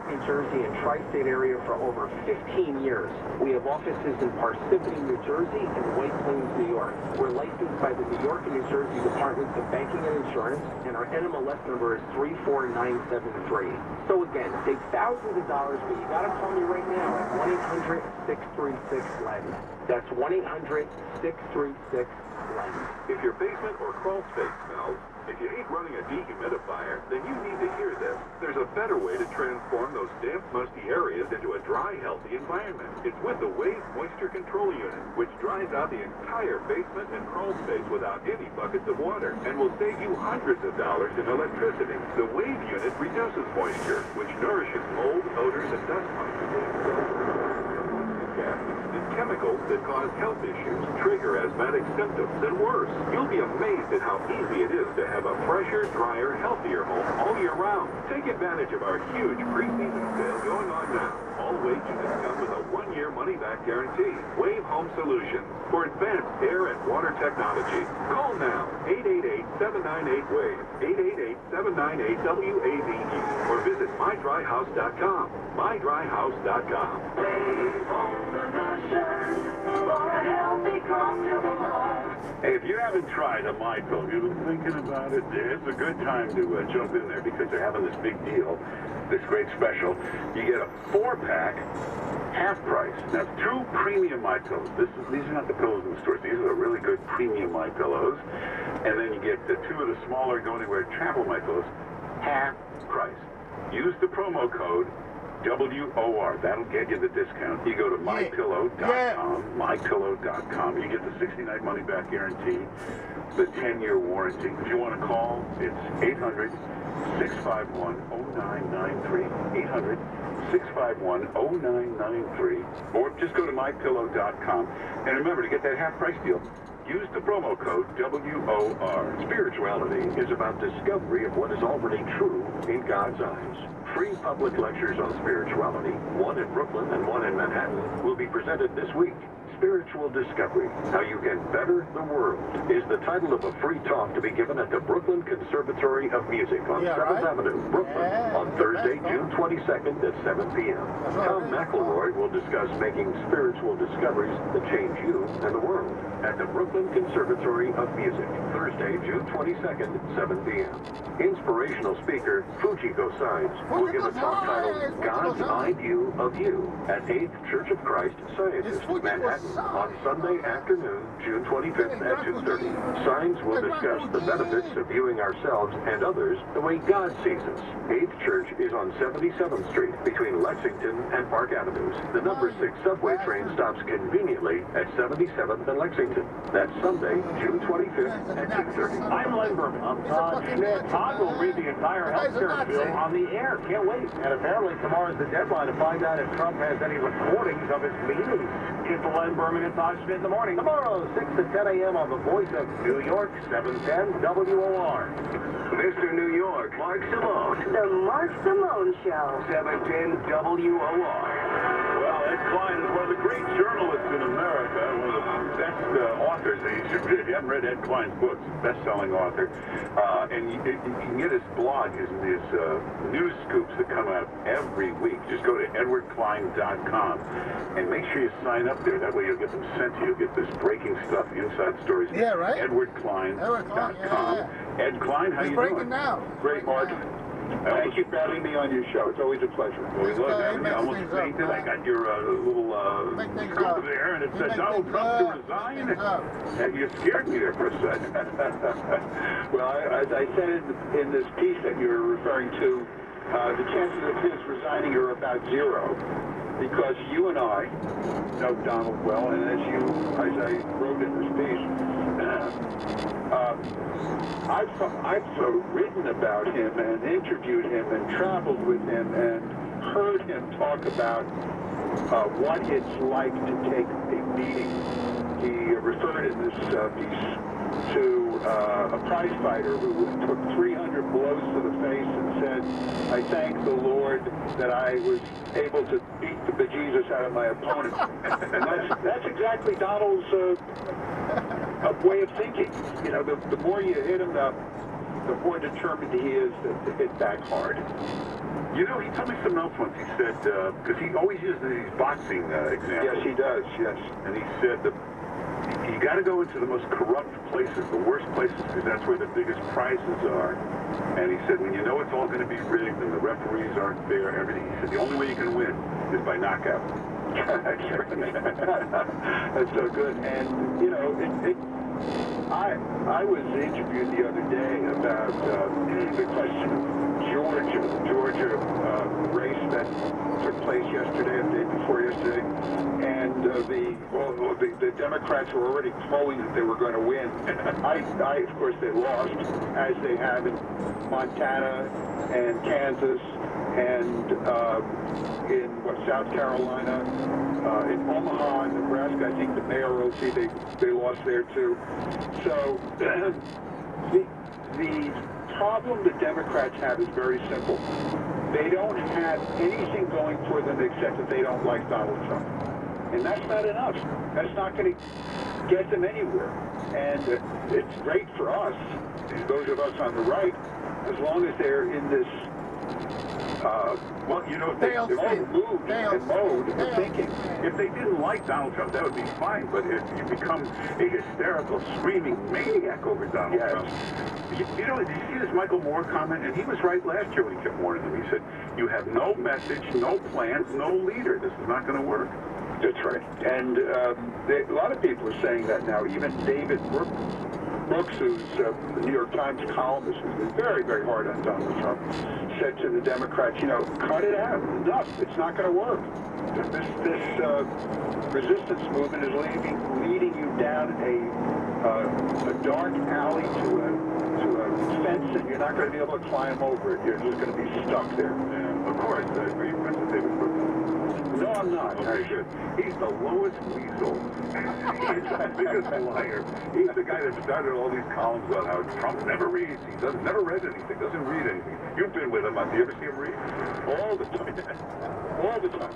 New Jersey, and tri-state area for over 15 years. We have offices in Parsippany, New Jersey, and White Plains, New York. We're licensed by the New York and New Jersey Departments of Banking and Insurance, and our NMLS number is 34973. So again, save thousands of dollars, but you gotta call me right now at 1-800-636-LEND. That's 1-800-636-LEND. If your basement or crawl space smells, if you hate running a dehumidifier, then you need to hear this. There's a better way to transform those damp, musty areas into a dry, healthy environment. It's with the Wave Moisture Control Unit, which dries out the entire basement and crawl space without any buckets of water, and will save you hundreds of dollars in electricity. The Wave Unit reduces moisture, which nourishes mold, odors, and dust particles. Chemicals that cause health issues, trigger asthmatic symptoms, and worse. You'll be amazed at how easy it is to have a fresher, drier, healthier home all year round. Take advantage of our huge pre-season sale going on now. All Wave units come with a 1-year money-back guarantee. Wave Home Solutions for advanced air and water technology. Call now, 888-798-WAVE, 888-798-WAVE, or visit mydryhouse.com. mydryhouse.com. Wave Home Solutions for a healthy, comfortable home. Hey, if you haven't tried a My Pillow, you've been thinking about it, it's a good time to jump in there because they're having this big deal, this great special. You get a 4-pack, half price. Now, 2 premium My Pillows. These are not the pillows in the stores. These are the really good premium My Pillows. And then you get the 2 of the smaller Go Anywhere travel My Pillows, half price. Use the promo code WOR. That'll get you the discount. You go to mypillow.com, mypillow.com. You get the 60-night money-back guarantee, the 10-year warranty. If you want to call, it's 800-651-0993, 800-651-0993, or just go to mypillow.com. And remember, to get that half-price deal, use the promo code WOR. Spirituality is about discovery of what is already true in God's eyes. Free public lectures on spirituality, one in Brooklyn and one in Manhattan, will be presented this week. Spiritual Discovery, How You Can Better the World, is the title of a free talk to be given at the Brooklyn Conservatory of Music on 7th Avenue, Brooklyn, on Thursday, June 22nd at 7 p.m. Tom McElroy will discuss making spiritual discoveries that change you and the world at the Brooklyn Conservatory of Music, Thursday, June 22nd at 7 p.m. Inspirational speaker Fujiko Sides will give a talk titled God's Eye View of You at 8th Church of Christ Scientist, Manhattan, on Sunday afternoon, June 25th at 2:30. Signs will discuss the benefits of viewing ourselves and others the way God sees us. 8th Church is on 77th Street between Lexington and Park Avenues. The number 6 subway train stops conveniently at 77th and Lexington. That's Sunday, June 25th at 2:30. I'm Len Berman. I'm Todd Schmidt. Todd will read the entire healthcare bill on the air. Can't wait. And apparently tomorrow's the deadline to find out if Trump has any recordings of his meetings. It's Len Berman and Todd Schmidt in the morning. Tomorrow, 6 to 10 a.m. on the Voice of New York, 710 WOR. Mr. New York, Mark Simone. The Mark Simone Show. 710 WOR. Well, Ed Klein is one of the great journalists in America, one of the best authors. If you haven't read Ed Klein's books, best-selling author, and you can get his blog, his news scoops that come out every week. Just go to edwardklein.com and make sure you sign up there. That way you'll get them sent to you. You'll get this breaking stuff, inside stories. Yeah, right? edwardklein.com. Ed Klein, how you doing? Breaking now. Great, Mark. Thank you for having me on your show. It's always a pleasure. We love having you. I almost fainted. I got your little scoop there, and it said Donald Trump to resign. And you scared me there for a second. Well, as I said in this piece that you're referring to, the chances of his resigning are about 0. Because you and I know Donald well, and as I wrote in this piece, I've written about him and interviewed him and traveled with him and heard him talk about what it's like to take a beating. He referred in this piece to a prize fighter who took 300 blows to the face and said, "I thank the Lord that I was able to beat the bejesus out of my opponent." And that's exactly Donald's way of thinking. You know, the more you hit him, the more determined he is to hit back hard. You know, he told me something else once. He said, because he always uses these boxing examples. Yes, he does, yes. And he said that you got to go into the most corrupt places, the worst places, because that's where the biggest prizes are. And he said, when you know it's all going to be rigged and the referees aren't there, everything, he said, the only way you can win is by knockout. That's so good. And, you know, I was interviewed the other day about the question of Georgia race that took place yesterday, the day before yesterday, and the Democrats were already crowing that they were going to win. Of course, they lost, as they have in Montana and Kansas and in South Carolina, in Omaha and Nebraska. I think the mayor OC, they lost there too. So the problem the Democrats have is very simple. They don't have anything going for them except that they don't like Donald Trump. And that's not enough. That's not going to get them anywhere. And it's great for us, those of us on the right, as long as they're in this well, you know, if they mode of thinking. If they didn't like Donald Trump, that would be fine. But if you become a hysterical, screaming maniac over Donald Trump, you know, did you see this Michael Moore comment? And he was right last year when he kept warning them. He said, you have no message, no plans, no leader. This is not going to work. That's right. And a lot of people are saying that now. Even David Brooks, who's the New York Times columnist, who's been very, very hard on Donald Trump, said to the Democrats, you know, cut it out. Enough. It's not going to work. This resistance movement is leading you down a dark alley to a fence, and you're not going to be able to climb over it. You're just going to be stuck there. Yeah, of course. Are you friends with David Brooks? No, I'm not. Okay, good. He's the lowest weasel. He's the biggest liar. He's the guy that started all these columns about how Trump never reads. He never read anything, doesn't read anything. You've been with him. Do you ever see him read? All the time. All the time.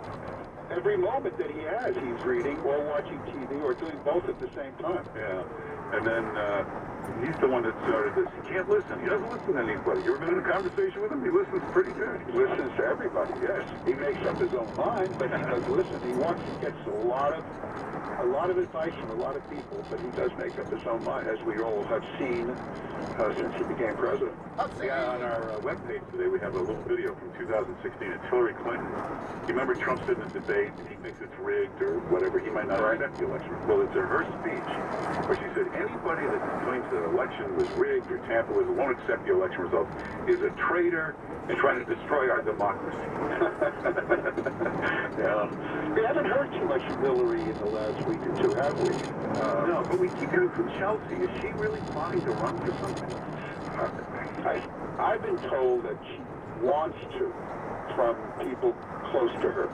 Every moment that he has, he's reading or watching TV or doing both at the same time. Yeah. And then he's the one that started this. He can't listen. He doesn't listen to anybody. You ever been in a conversation with him? He listens pretty good. He listens to everybody, yes. He makes up his own mind, but he does listen. He gets a lot of advice from a lot of people, but he does make up his own mind, as we all have seen since he became president. Yeah, on our webpage today, we have a little video from 2016. It's Hillary Clinton. You remember Trump said in the debate that he thinks it's rigged or whatever, he might not accept the election. Well, it's in her speech where she said anybody that claims that the election was rigged or tampered with or won't accept the election results is a traitor and trying to destroy our democracy. Yeah. We haven't heard too much from Hillary in the last week or two, have we? No, but we keep hearing from Chelsea. Is she really planning to run for something? I've been told that she wants to, from people close to her,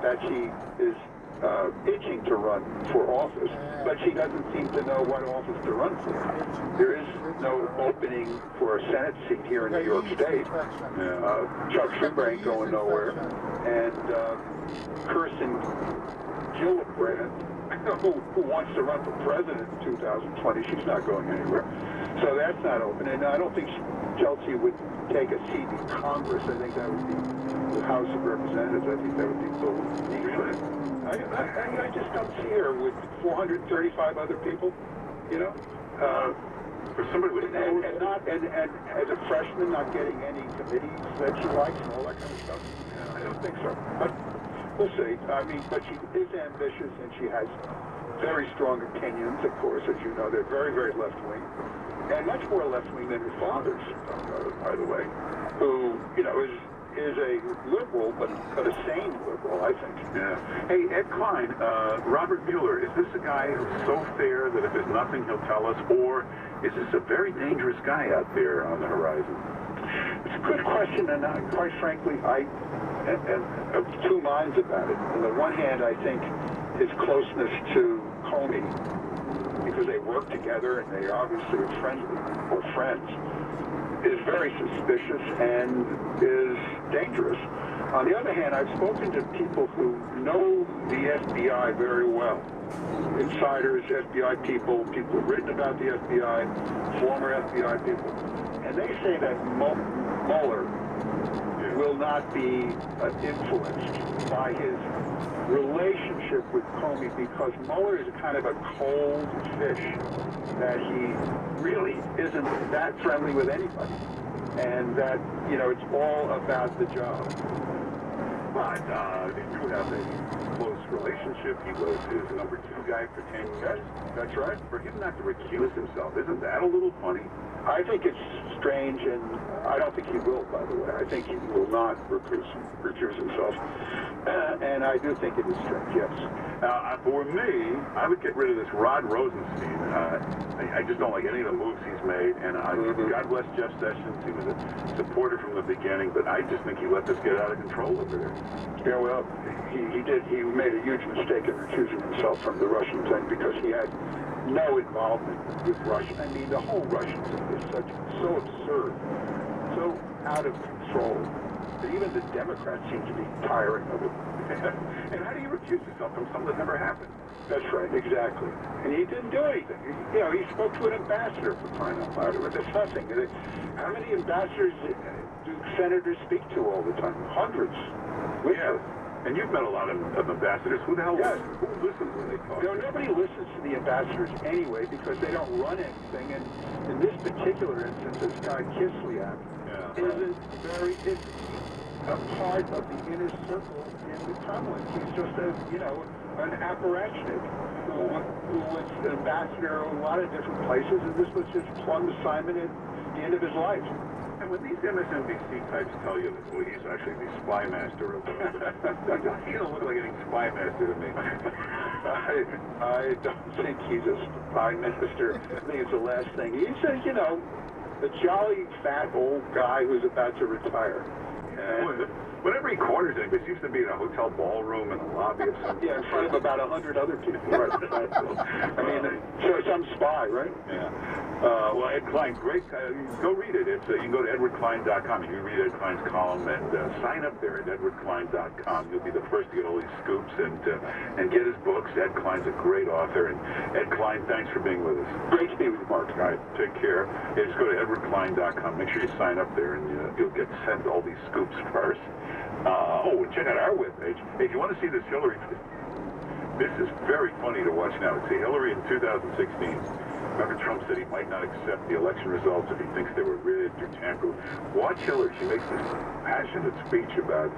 that she is itching to run for office, but she doesn't seem to know what office to run for. There is no opening for a Senate seat here in New York State. Chuck Schumer ain't going nowhere, and Kirsten Gillibrand, who wants to run for president in 2020, she's not going anywhere. So that's not open, and I don't think Chelsea would take a seat in Congress. I think that would be the House of Representatives. I think that would be Bill Needham. I just don't see her with 435 other people, you know. For somebody with and as a freshman, not getting any committees that she likes and all that kind of stuff. I don't think so. But we'll see. I mean, but she is ambitious and she has very strong opinions, of course, as you know. They're very, very left-wing. And much more left-wing than her father's, by the way, who, you know, is a liberal, but a sane liberal, I think. Yeah. Hey, Ed Klein, Robert Mueller, is this a guy who's so fair that if there's nothing he'll tell us, or is this a very dangerous guy out there on the horizon? It's a good question, and quite frankly, I am of two minds about it. On the one hand, I think his closeness to Comey, because they work together and they obviously are friends, is very suspicious and is dangerous. On the other hand, I've spoken to people who know the FBI very well. Insiders, FBI people who've written about the FBI, former FBI people. And they say that Mueller will not be influenced by his relationship with Comey, because Mueller is kind of a cold fish, that he really isn't that friendly with anybody, and that, you know, it's all about the job. But they do have a close relationship. He was his number 2 guy for 10 years. That's right. For him not to recuse himself, isn't that a little funny? I think it's strange, and I don't think he will, by the way. I think he will not recuse himself. And I do think it is strange, yes. For me, I would get rid of this Rod Rosenstein. I just don't like any of the moves he's made, and God bless Jeff Sessions. He was a supporter from the beginning, but I just think he let this get out of control over there. Yeah, well, he did. He made a huge mistake in recusing himself from the Russian thing, because he had no involvement with Russia. I mean, the whole Russian thing is so absurd, so out of control, that even the Democrats seem to be tiring of it. And how do you recuse yourself from something that never happened? That's right, exactly. And he didn't do anything. You know, he spoke to an ambassador, for crying out loud. There's nothing. How many ambassadors do senators speak to all the time? Hundreds. Yeah. And you've met a lot of ambassadors. Who the hell who listens when they talk? You know, nobody listens to the ambassadors anyway, because they don't run anything. And in this particular instance, this guy Kislyak isn't a part of the inner circle in the Kremlin. He's just an apparatchik who was an ambassador in a lot of different places, and this was his plum assignment at the end of his life. And when these MSNBC types tell you that, well, he's actually the spy master of he don't look like any spy master to me. I don't think he's a spy master. I think it's the last thing. He's a jolly, fat, old guy who's about to retire. Whenever he corners anybody, seems to be in a hotel ballroom in the lobby of some... Yeah, in front of about 100 other people. Right. I mean, so some spy, right? Yeah. Well, Ed Klein, great. Go read it. You can go to edwardklein.com. You can read Ed Klein's column and sign up there at edwardklein.com. You'll be the first to get all these scoops and get his books. Ed Klein's a great author. And Ed Klein, thanks for being with us. Great to be with you, Mark. All right, take care. Yeah, just go to edwardklein.com. Make sure you sign up there, and you'll get sent all these scoops first. Check out our webpage. If you want to see this Hillary, this is very funny to watch now. It's Hillary in 2016. Remember, Trump said he might not accept the election results if he thinks they were rigged or tampered. Watch Hillary. She makes this passionate speech about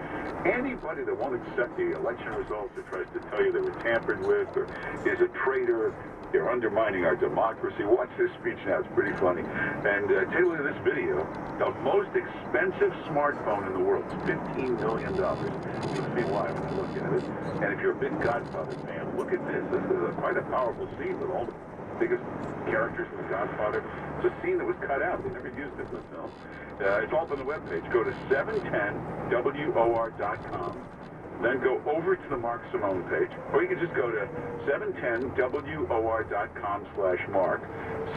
anybody that won't accept the election results or tries to tell you they were tampered with or is a traitor. They're undermining our democracy. Watch this speech now. It's pretty funny. And take a look at this video. The most expensive smartphone in the world is $15 million. You'll see why when I look at it. And if you're a big Godfather fan, look at this. This is quite a powerful scene with all the biggest characters from The Godfather. It's a scene that was cut out. They never used it in the film. It's all on the webpage. Go to 710WOR.com. Then go over to the Mark Simone page, or you can just go to 710WOR.com/Mark.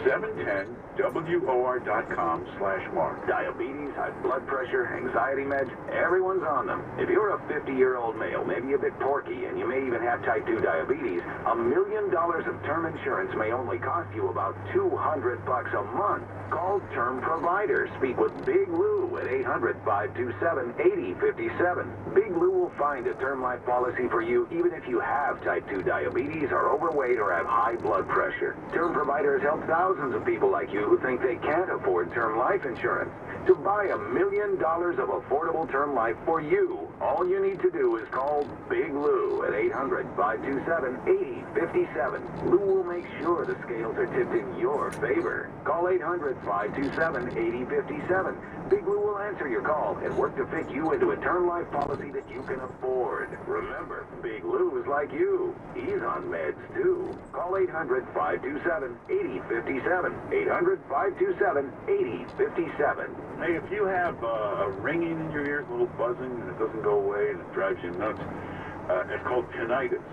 710WOR.com/Mark. Diabetes, high blood pressure, anxiety meds, everyone's on them. If you're a 50-year-old male, maybe a bit porky, and you may even have type 2 diabetes, $1 million of term insurance may only cost you about $200 a month. Call Term Provider. Speak with Big Lou at 800-527-8057. Big Lou will find a term life policy for you even if you have type 2 diabetes, are overweight, or have high blood pressure. Term Provider has helped thousands of people like you who think they can't afford term life insurance. To buy $1 million of affordable term life for you, all you need to do is call Big Lou at 800-527-8057. Lou will make sure the scales are tipped in your favor. Call 800-527-8057. Big Lou will answer your call and work to fit you into a term life policy that you can afford. Remember, Big Lou is like you. He's on meds, too. Call 800-527-8057. 800-527-8057. Hey, if you have a ringing in your ears, a little buzzing, and it doesn't go away and it drives you nuts, it's called tinnitus.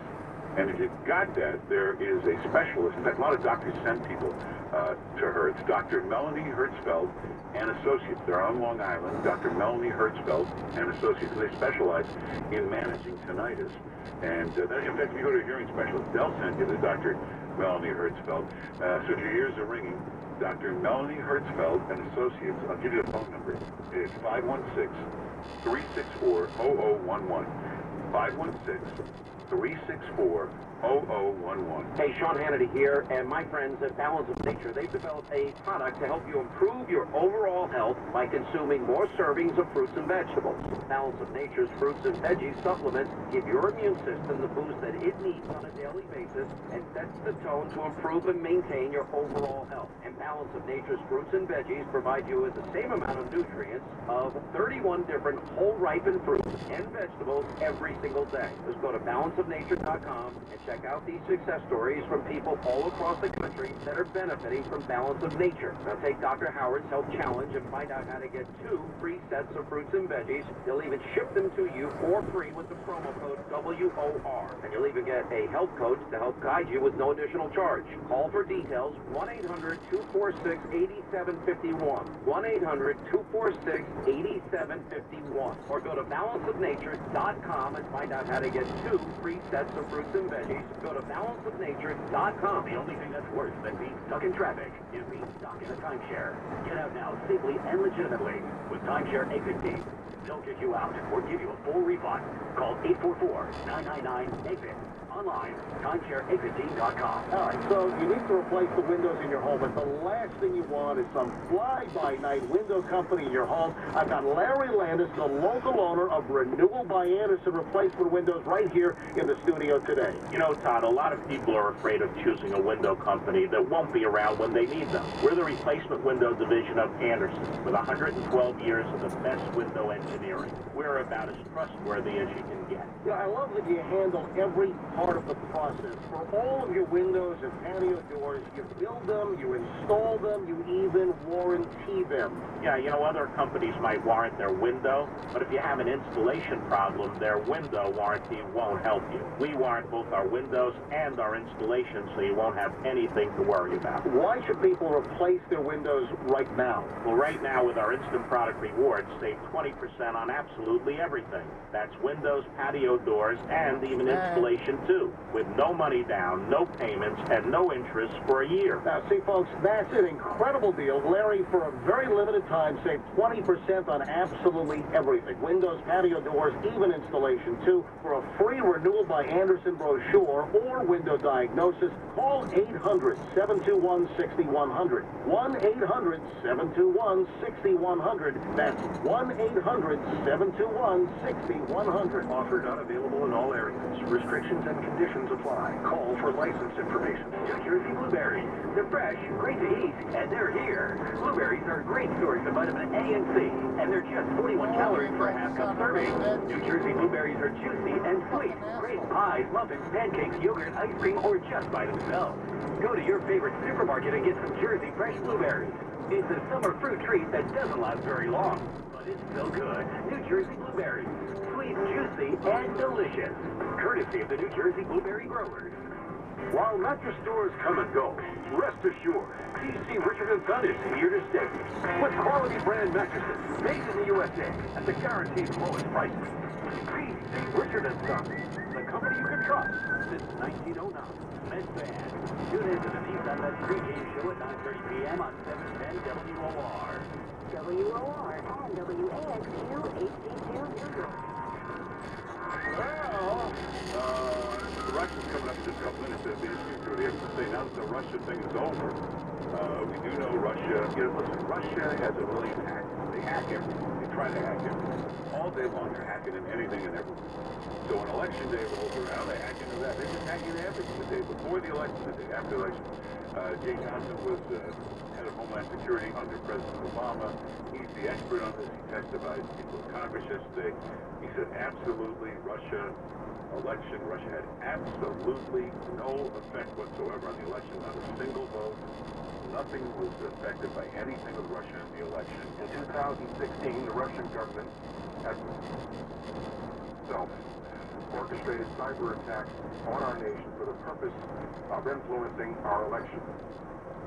And if you've got that, there is a specialist. In fact, a lot of doctors send people to her. It's Dr. Melanie Hertzfeld and Associates. They're on Long Island. Dr. Melanie Hertzfeld and Associates. They specialize in managing tinnitus. And in fact, if you go to a hearing specialist, they'll send you to Dr. Melanie Hertzfeld. So if your ears are ringing, Dr. Melanie Hertzfeld and Associates. I'll give you the phone number. It's 516-364-0011. 516-364-0011. Hey, Sean Hannity here, and my friends at Balance of Nature, they've developed a product to help you improve your overall health by consuming more servings of fruits and vegetables. Balance of Nature's fruits and veggie supplements give your immune system the boost that it needs on a daily basis and sets the tone to improve and maintain your overall health. And Balance of Nature's fruits and veggies provide you with the same amount of nutrients of 31 different whole ripened fruits and vegetables every single day. Just go to balanceofnature.com and check out these success stories from people all across the country that are benefiting from Balance of Nature. Now take Dr. Howard's Health Challenge and find out how to get 2 free sets of fruits and veggies. They'll even ship them to you for free with the promo code WOR. And you'll even get a health coach to help guide you with no additional charge. Call for details, 1-800-246-8751. 1-800-246-8751. Or go to balanceofnature.com and find out how to get 2 free sets of fruits and veggies. Go to balanceofnature.com. The only thing that's worse than being stuck in traffic is being stuck in a timeshare. Get out now safely and legitimately with Timeshare Exit Team. They'll kick you out or give you a full refund. Call 844-999-EXIT. Online, timeshareexitteam.com. All right, so you need to replace the windows in your home, but the last thing you want is some fly-by-night window company in your home. I've got Larry Landis, the local owner of Renewal by Anderson Replacement Windows, right here in the studio today. You know, Todd, a lot of people are afraid of choosing a window company that won't be around when they need them. We're the replacement window division of Anderson, with 112 years of the best window engineering. We're about as trustworthy as you can get. Yeah, I love that you handle every part of the process. For all of your windows and patio doors, you build them, you install them, you even warranty them. Yeah, you know, other companies might warrant their window, but if you have an installation problem, their window warranty won't help you. We warrant both our windows and our installation, so you won't have anything to worry about. Why should people replace their windows right now? Well, right now with our Instant Product Rewards, save 20% on absolutely everything. That's windows, patio doors, and even installation too, with no money down, no payments, and no interest for a year. Now, see, folks, that's an incredible deal. Larry, for a very limited time, save 20% on absolutely everything. Windows, patio doors, even installation too. For a free Renewal by Anderson brochure or window diagnosis, call 800-721-6100. 1-800-721-6100. That's 1-800-721-6100. Offer not available in all areas. Restrictions and conditions apply. Call for license information. New Jersey blueberries. They're fresh, great to eat, and they're here. Blueberries are a great source of vitamin A and C, and they're just 41 calories per half cup serving. New Jersey blueberries are juicy and sweet. Great pies, muffins, pancakes, yogurt, ice cream, or just by themselves. Go to your favorite supermarket and get some Jersey fresh blueberries. It's a summer fruit treat that doesn't last very long, but it's still good. New Jersey blueberries. Sweet, juicy, and delicious. Courtesy of the New Jersey blueberry growers. While mattress stores come and go, rest assured, PC Richard & Son is here to stay. With quality brand mattresses made in the USA at the guaranteed lowest prices. PC Richard & Son, the company you can trust since 1909. Mets fan. Tune in to the Nissan Mets pregame show at 9:30 p.m. on 710 WOR. WOR and WAXQ HD2 New York. Well, the Russians coming up in just a couple minutes. It'll be interesting to hear them say now that the Russia thing is over. We do know Russia. You know, listen, Russia has a brilliant hack. They hack everything. They try to hack everything. All day long, they're hacking in anything and everything. So when election day rolls around, they hack into that. They're just hacking everything. The day before the election, the day after the election. Jay Johnson was head of Homeland Security under President Obama. He's the expert on this. He testified before Congress yesterday. He said absolutely Russia had absolutely no effect whatsoever on the election, not a single vote. Nothing was affected by anything with Russia in the election. In 2016, the Russian government had orchestrated cyber attacks on our nation for the purpose of influencing our election.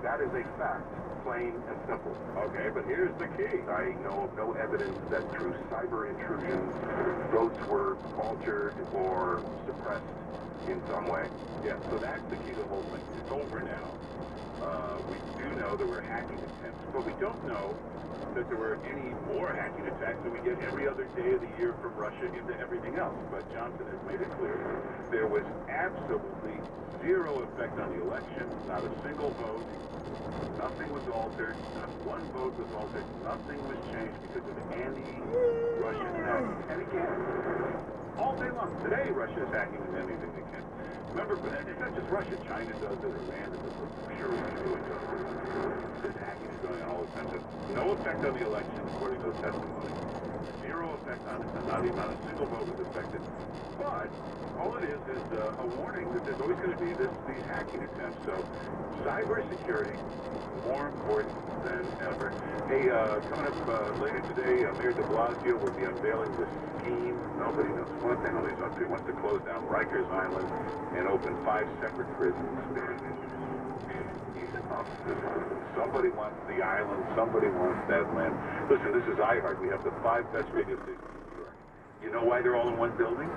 That is a fact, plain and simple. Okay, but here's the key. I know of no evidence that through cyber intrusion, votes were altered or suppressed in some way. Yeah, so that's the key to the whole thing. It's over now. We do know there were hacking attempts, but we don't know that there were any more hacking attacks than we get every other day of the year from Russia into everything else. But Johnson has made it clear there was absolutely zero effect on the election, not a single vote. Nothing was altered. Not one vote was altered. Nothing was changed because of anti-Russian hacking. And again, all day long. Today, Russia is hacking in anything they can. Remember, it's not just Russia. China does it. Iran does it. I'm sure Russia does it. This hacking is going on all the time. So no effect on the election, according to the testimony. Zero effect on it. Not even a single vote was affected. But all it is a warning that there's always going to be these hacking attempts. So cybersecurity, more important than ever. Hey, coming up later today, Mayor de Blasio will be unveiling this scheme. Nobody knows one thing. All he's up to. He wants to close down Rikers Island and open 5 separate prisons. Somebody wants the island. Somebody wants that land. Listen, this is iHeart. We have the 5 best radio stations in New York. You know why they're all in one building?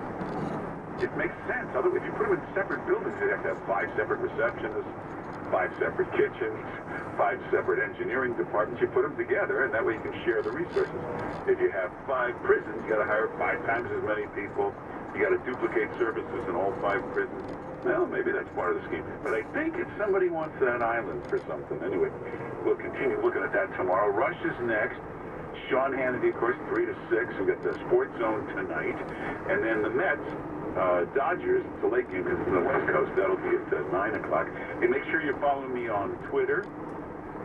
It makes sense. Otherwise, if you put them in separate buildings, you'd have to have 5 separate receptionists, 5 separate kitchens, 5 separate engineering departments. You put them together, and that way you can share the resources. If you have 5 prisons, you got to hire 5 times as many people. You got to duplicate services in all 5 prisons. Well, maybe that's part of the scheme. But I think if somebody wants that island for something. Anyway, we'll continue looking at that tomorrow. Rush is next. Sean Hannity, of course, 3 to 6. We got the Sports Zone tonight. And then the Mets, Dodgers, it's a late game because it's on the West Coast. That'll be at 9 o'clock. And make sure you follow me on Twitter.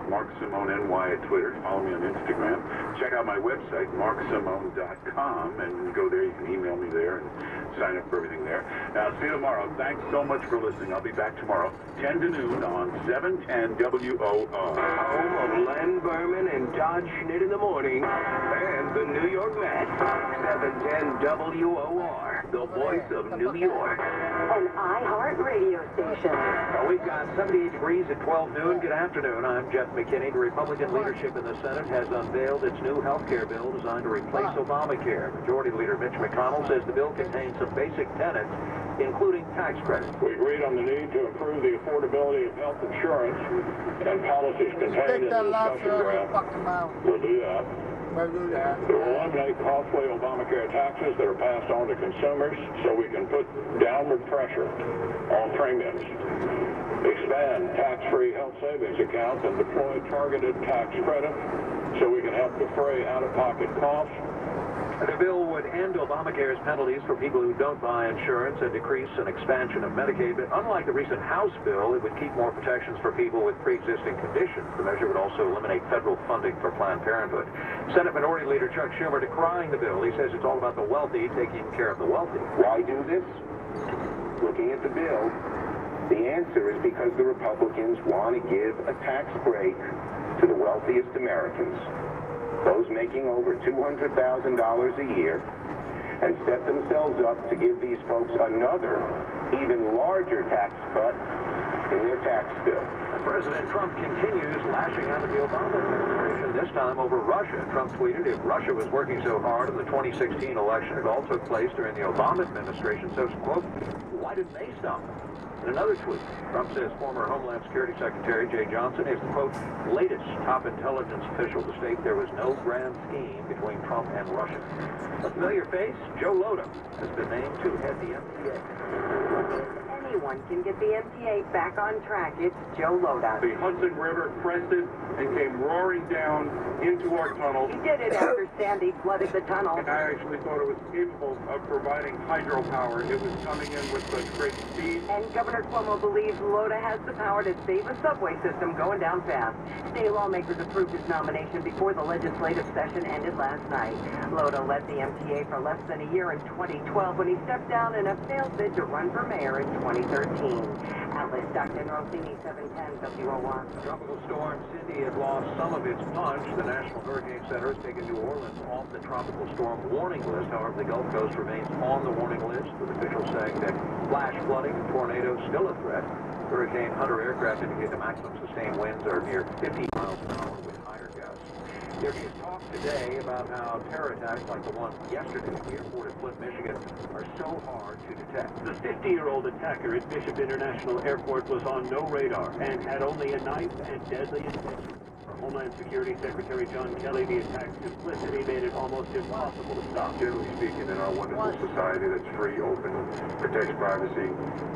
Mark Simone NY at Twitter. Follow me on Instagram. Check out my website, marksimone.com, and go there. You can email me there and sign up for everything there. Now, see you tomorrow. Thanks so much for listening. I'll be back tomorrow, 10 to noon on 710 WOR. Home of Len Berman and Todd Schnitt in the morning, and the New York Mets. 710 WOR, the voice of New York. An iHeart radio station. We've got 78 degrees at 12 noon. Good afternoon. I'm Jeff McKinney. The Republican leadership in the Senate has unveiled its new health care bill designed to replace Obamacare. Majority Leader Mitch McConnell says the bill contains some basic tenets, including tax credits. We agreed on the need to improve the affordability of health insurance and policies contained in the discussion draft. We'll do that. It will eliminate costly Obamacare taxes that are passed on to consumers so we can put downward pressure on premiums. Expand tax-free health savings accounts and deploy targeted tax credit so we can help defray out-of-pocket costs. The bill would end Obamacare's penalties for people who don't buy insurance and decrease an expansion of Medicaid. But unlike the recent House bill, it would keep more protections for people with pre-existing conditions. The measure would also eliminate federal funding for Planned Parenthood. Senate Minority Leader Chuck Schumer decrying the bill. He says it's all about the wealthy taking care of the wealthy. Why do this? Looking at the bill, the answer is because the Republicans want to give a tax break to the wealthiest Americans, those making over $200,000 a year, and set themselves up to give these folks another, even larger tax cut in their tax bill. President Trump continues lashing out at the Obama administration, this time over Russia. Trump tweeted, if Russia was working so hard in the 2016 election, it all took place during the Obama administration, so, quote, why didn't they stop it? In another tweet, Trump says former Homeland Security Secretary Jay Johnson is the, quote, latest top intelligence official to state there was no grand scheme between Trump and Russia. A familiar face, Joe Lhota, has been named to head the MTA. Anyone can get the MTA back on track. It's Joe Lhota. The Hudson River crested and came roaring down into our tunnel. He did it after Sandy flooded the tunnel. And I actually thought it was capable of providing hydropower. It was coming in with such great speed. And Governor Cuomo believes Lhota has the power to save a subway system going down fast. State lawmakers approved his nomination before the legislative session ended last night. Lhota led the MTA for less than a year in 2012 when he stepped down in a failed bid to run for mayor in 2013. Atlas Stockton Rossini, 710 WOR. Tropical storm Cindy had lost some of its punch. The National Hurricane Center has taken New Orleans off the tropical storm warning list. However, the Gulf Coast remains on the warning list, with officials saying that flash flooding and tornadoes still a threat. Hurricane Hunter aircraft indicate the maximum sustained winds are near 50 miles an hour with higher gusts. There is talk today about how terror attacks like the one yesterday at the airport at Flint, Michigan, are so hard to detect. The 50-year-old attacker at Bishop International Airport was on no radar and had only a knife and deadly intention. For Homeland Security Secretary John Kelly, the attack's simplicity made it almost impossible to stop. Generally speaking, in our wonderful society that's free, open, protects privacy,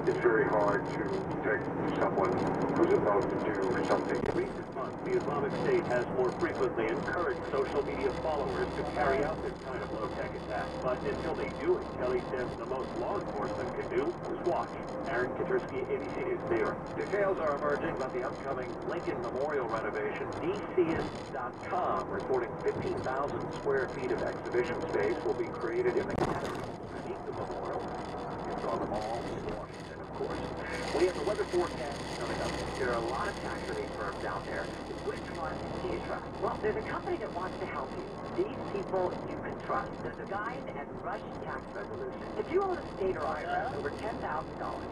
it's very hard to detect someone who's about to do something. In recent months, the Islamic State has more frequently encouraged social media followers to carry out this kind of low-tech attack. But until they do it, Kelly says the most law enforcement can do is watch. Aaron Katursky, ABC News, New York. Details are emerging about the upcoming Lincoln Memorial renovation. DCist.com reporting 15,000 square feet of exhibition space will be created in the gallery beneath the memorial. It's on the mall in Washington, of course. We have the weather forecast coming up. There are a lot of tax relief firms out there. Which one do you trust? Well, there's a company that wants to help you. These people you can trust. There's a guide and rush tax resolution. If you owe the state or IRS over $10,000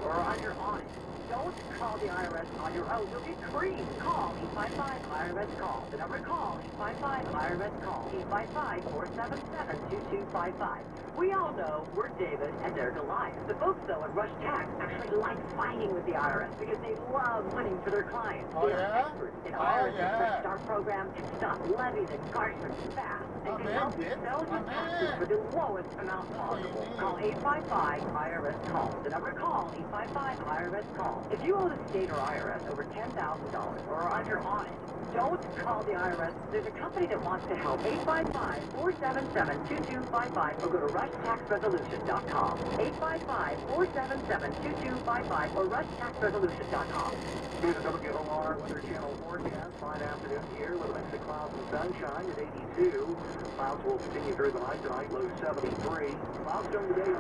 or are under audit, don't call the IRS on your own. You'll get creamed. Call 855-IRS-CALL. The number to call, 855-IRS-CALL. 855-477-2255. We all know we're David and they're Goliath. The folks, though, at Rush Tax actually like fighting with the IRS because they love winning for their clients. They are experts in IRS Fresh Start program can stop levies and garnishments fast and can help you sell your taxes for the lowest amount possible. Call 855-IRS-CALL. The number to call, 855-IRS-CALL. If you owe the state or IRS over $10,000 or are under audit, don't call the IRS. There's a company that wants to help. 855-477-2255 or go to rushtaxresolution.com. 855-477-2255 or rushtaxresolution.com. Here's a WOR Weather Channel forecast. Fine afternoon here with a mix of clouds and sunshine at 82. Clouds will continue through the night tonight, low 73. Clouds during the day,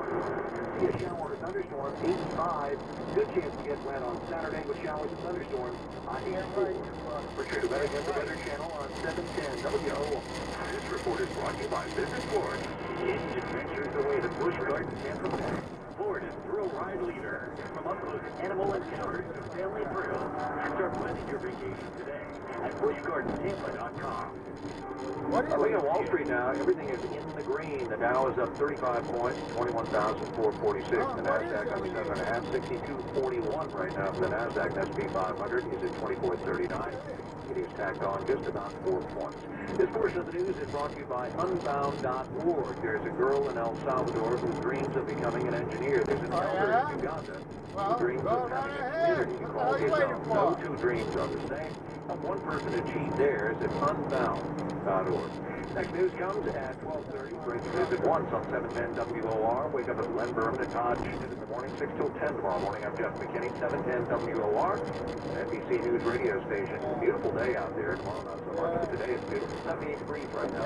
see a shower or thunderstorm, 85. Good chance to get wet on Saturday with showers and thunderstorms on 84. Richard Weather Weather Channel on 710 WOR. This report is brought to you by Visit Florida. It's adventures away to Busch Gardens, Tampa Bay. Florida's thrill ride leader. From up-close animal encounters to family thrills, start planning your vacation today at BuschGardensTampa.com. Looking at Wall Street now, everything is in the green. The Dow is up 35 points, 21,446. The Nasdaq up 7.5, 62.41 right now for the Nasdaq. S&P 500 is at 24.39. It is tacked on just about 4 points. This portion of the news is brought to you by Unbound.org. There's a girl in El Salvador who dreams of becoming an engineer. There's an elder in Uganda who dreams of having a community to call his own. No two dreams are the same. Help one person achieve theirs at Unbound.org. Next news comes at 12:30. Great to visit once on 710 WOR. Wake up with Len Berman and Todd Schmidt in the morning, 6 till 10 tomorrow morning. I'm Jeff McKinney, 710 WOR, NBC News radio station. Beautiful day out there. Tomorrow not so much, but today it's beautiful. 78 degrees right now.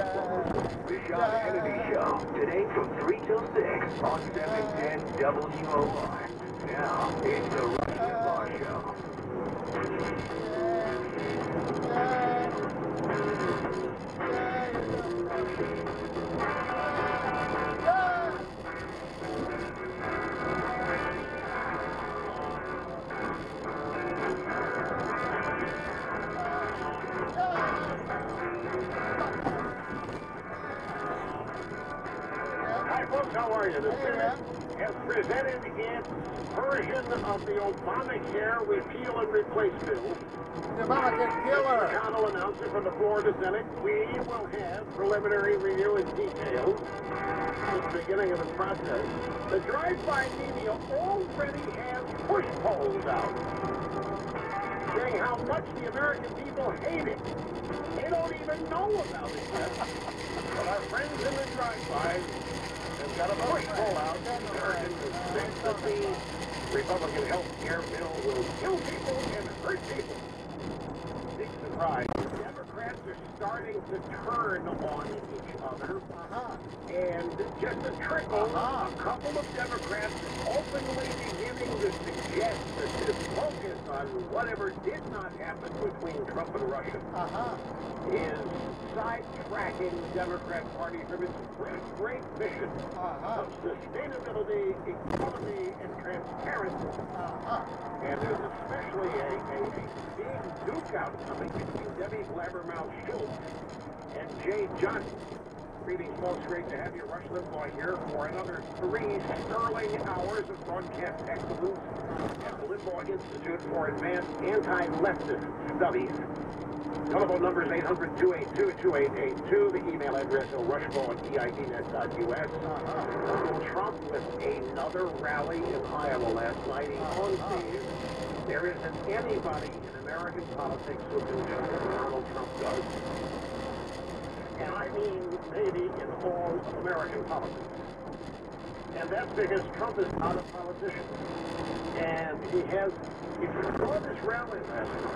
The Sean Hannity Show. Today from 3 till 6 on 710 WOR. Now, it's the Rush Limbaugh Show. Hi, folks. How are you? The Senate has presented its version of the Obamacare repeal and replace bill. The Obamacare killer. McConnell announced it from the floor of the Senate. We will have preliminary review in detail at the beginning of the process. The drive-by media already has push polls out saying how much the American people hate it. They don't even know about it yet. But our friends in the drive-by have got a push poll out. Americans think that the Republican health care bill will kill people and hurt people. Big surprise. Democrats are starting to turn on each other. And just a trickle, a couple of Democrats openly beginning to suggest that this focus on whatever did not happen between Trump and Russia is sidetracking the Democrat Party from its great mission of sustainability, equality, and transparency. And there's especially a big duke out coming between Debbie Blabbermouth Schultz and Jay Johnson. Greetings, folks. Great to have you. Rush Limbaugh here for another 3 sterling hours of broadcast excellence at the Limbaugh Institute for Advanced Anti-Leftist Studies. Telephone number is 800-282-2882. The email address is rushbaugh@eidnet.us. Donald Trump with another rally in Iowa last night. He concedes there isn't anybody in American politics who can do what Donald Trump does. And I mean maybe in all of American politics. And that's because Trump is not a politician. And he has, if you saw this rally last night,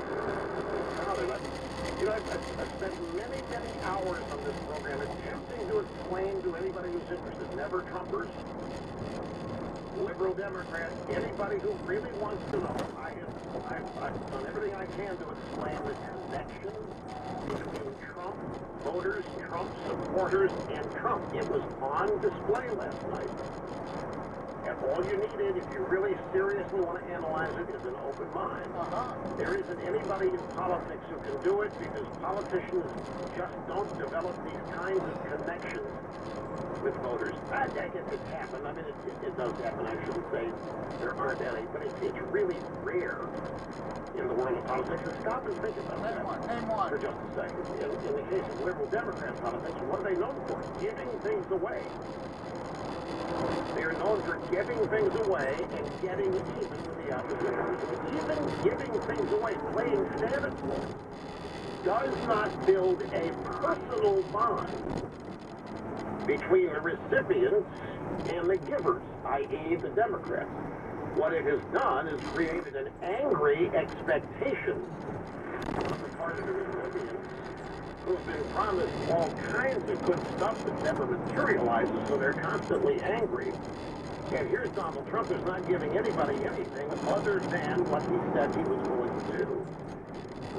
I've spent many, many hours on this program attempting to explain to anybody who's interested, never Trumpers, liberal Democrats, anybody who really wants to know. I've done everything I can to explain the connection between Trump voters, Trump supporters, and Trump. It was on display last night. And all you needed, if you really seriously want to analyze it, is an open mind. There isn't anybody in politics who can do it because politicians just don't develop these kinds of connections with voters. It's happened. I mean, it does happen. I shouldn't say there aren't any, but it's really rare in the world of politics. And stop and think about that for just a second. In the case of liberal Democrat politics, what are they known for? Giving things away. They are known for giving things away and getting even with the opposition. Even giving things away, playing Santa Claus, does not build a personal bond between the recipients and the givers, i.e. the Democrats. What it has done is created an angry expectation on the part of the recipients who've been promised all kinds of good stuff that never materializes, so they're constantly angry. And here's Donald Trump who's not giving anybody anything other than what he said he was going to do.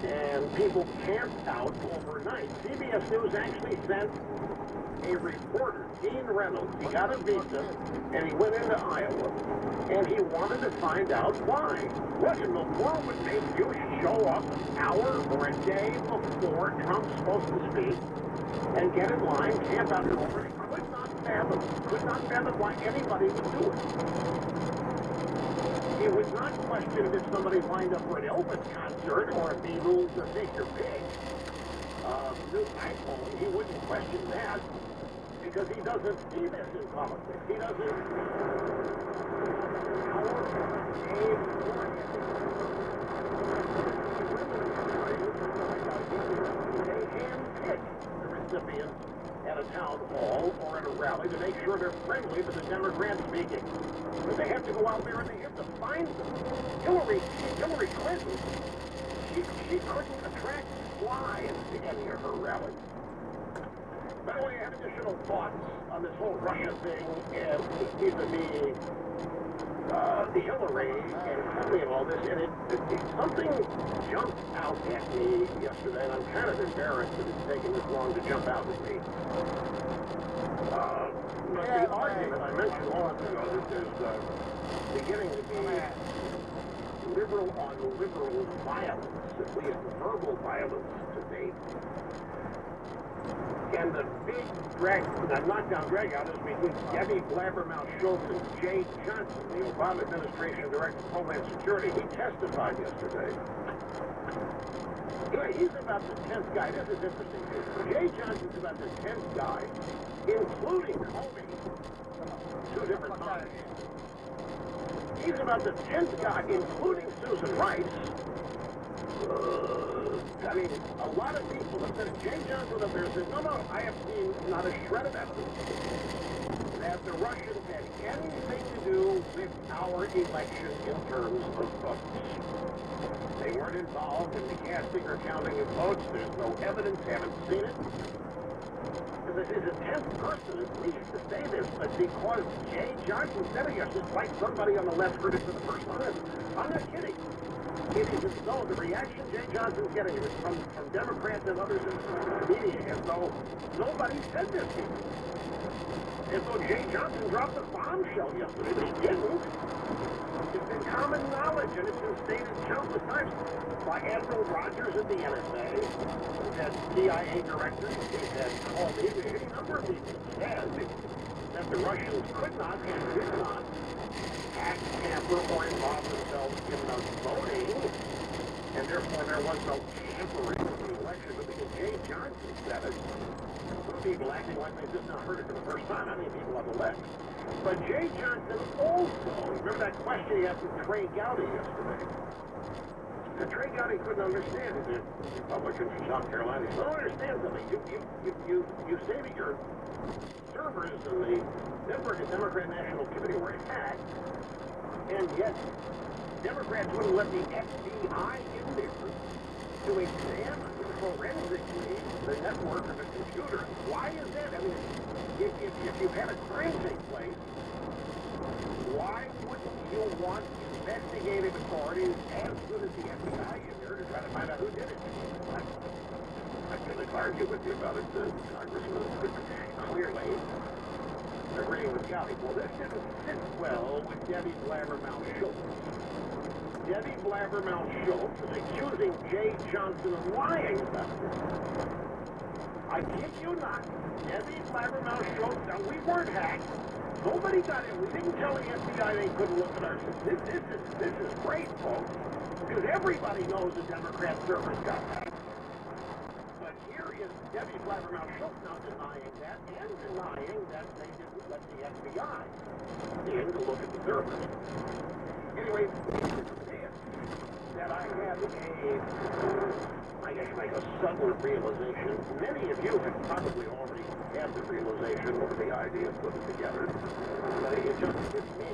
And people camped out overnight. CBS News actually sent a reporter, Dean Reynolds. He got a visa, and he went into Iowa, and he wanted to find out why. What in the world would make you show up an hour or a day before Trump's supposed to speak and get in line, camp out over? He could not fathom why anybody would do it. He was not questioned if somebody lined up for an Elvis concert or a Beatles or Take Your Pick. New iPhone, he wouldn't question that because he doesn't see this in politics. He doesn't. They handpick the recipients at a town hall or at a rally to make sure they're friendly to the Democrats speaking. But they have to go out there and they have to find them. Hillary Clinton, she couldn't attract flies to any of her rallies. By the way, I have additional thoughts on this whole Russia thing and vis-a-vis the Hillary and Clinton and all this, and something jumped out at me yesterday, and I'm kind of embarrassed that it's taken this long to jump out at me. But the argument I mentioned a while ago that there's beginning to be liberal on liberal violence, at least verbal violence to date. And the big knockdown drag-out is between Debbie Blabbermouth Schultz and Jay Johnson, the Obama administration director of Homeland Security. He testified yesterday. Anyway, he's about the 10th guy. This is interesting. Jay Johnson's about the 10th guy, including Comey, 2 different times. He's about the 10th guy, including Susan Rice. I mean, a lot of people have said, Jay Johnson up there said, no, I have seen not a shred of evidence that the Russians had anything to do with our election in terms of votes. They weren't involved in the casting or counting of votes. There's no evidence, haven't seen it. This is the 10th person at least to say this, but because Jay Johnson said it yesterday, it's like somebody on the left heard it for the first time. I'm not kidding. It is as though the reaction Jay Johnson's getting is from Democrats and others in the media, as though nobody said this here. As though Jay Johnson dropped a bombshell yesterday, but he didn't. It's been common knowledge, and it's been stated countless times by Admiral Rogers at the NSA. We've had CIA directors. We've had any number of people said that the Russians could not and did not hack, tamper, or involve themselves in the voting, and therefore there was no tampering with the election. But because Jay Johnson said it, some people acting like they just not heard it for the first time. How many people on the left? But Jay Johnson also, remember that question he asked Trey Gowdy yesterday? And Trey Gowdy couldn't understand it. The Republicans from South Carolina, he don't understand something. You say that your servers in the Democrat National Committee were hacked, and yet Democrats wouldn't let the FBI in there to examine forensically the network of a computer. Why is that? I mean, if you've had a crime take place, why wouldn't you want investigative authorities as good as the FBI in there to try to find out who did it? I couldn't argue with you about it, Congressman. Clearly, agreeing with Gowdy. Well, this didn't sit well with Debbie Blabbermouth Schultz. Debbie Blabbermouth Schultz is accusing Jay Johnson of lying about this. I kid you not. Debbie Blabbermouth Schultz, now we weren't hacked. Nobody got in. We didn't tell the FBI they couldn't look at our system. This is great, folks, because everybody knows the Democrat servers got hacked. But here is Debbie Blabbermouth Schultz now denying that and denying that they didn't let the FBI in to look at the servers. Anyway, that I have a sudden realization. Many of you have probably already had the realization or the idea of putting it together. But it just hit me.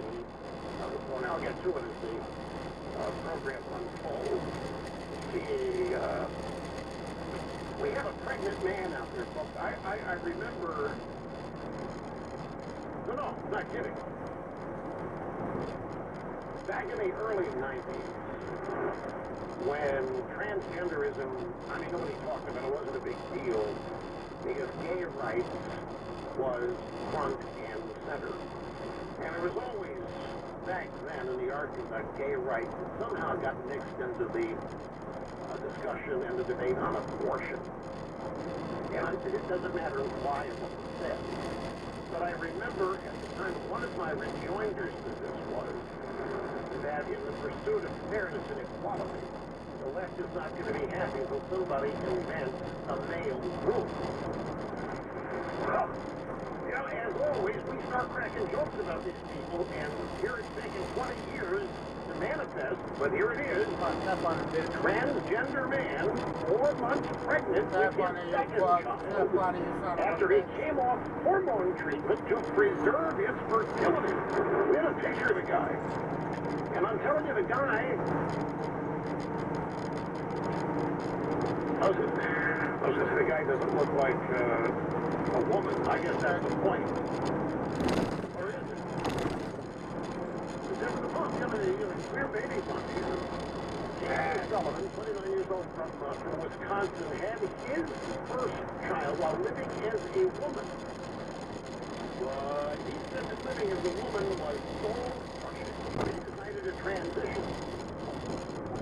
Well, now I'll get to it as the program unfolds. We have a pregnant man out there, folks. I remember... No, not kidding. Back in the early 90s, when transgenderism, I mean, nobody talked about it, wasn't a big deal, because gay rights was front and center. And there was always, back then, in the argument about gay rights, it somehow got mixed into the discussion and the debate on abortion. And it doesn't matter why it was said. But I remember at the time, one of my rejoinders to this was that in the pursuit of fairness and equality, the left is not going to be happy until somebody invents a male group. Well, you know, as always, we start cracking jokes about these people, and here it's taken 20 years to manifest, but here it is. Transgender man, 4 months pregnant with his second child, after he came off hormone treatment to preserve his fertility. We had a picture of the guy. And I'm telling you, the guy, I was going to say the guy doesn't look like a woman. I guess that's the point. Or is it? It's just the mom. You know, queer baby mom. James Sullivan, 29 years old from Wisconsin, had his first child while living as a woman. But he said that living as a woman was soul-crushing. To transition.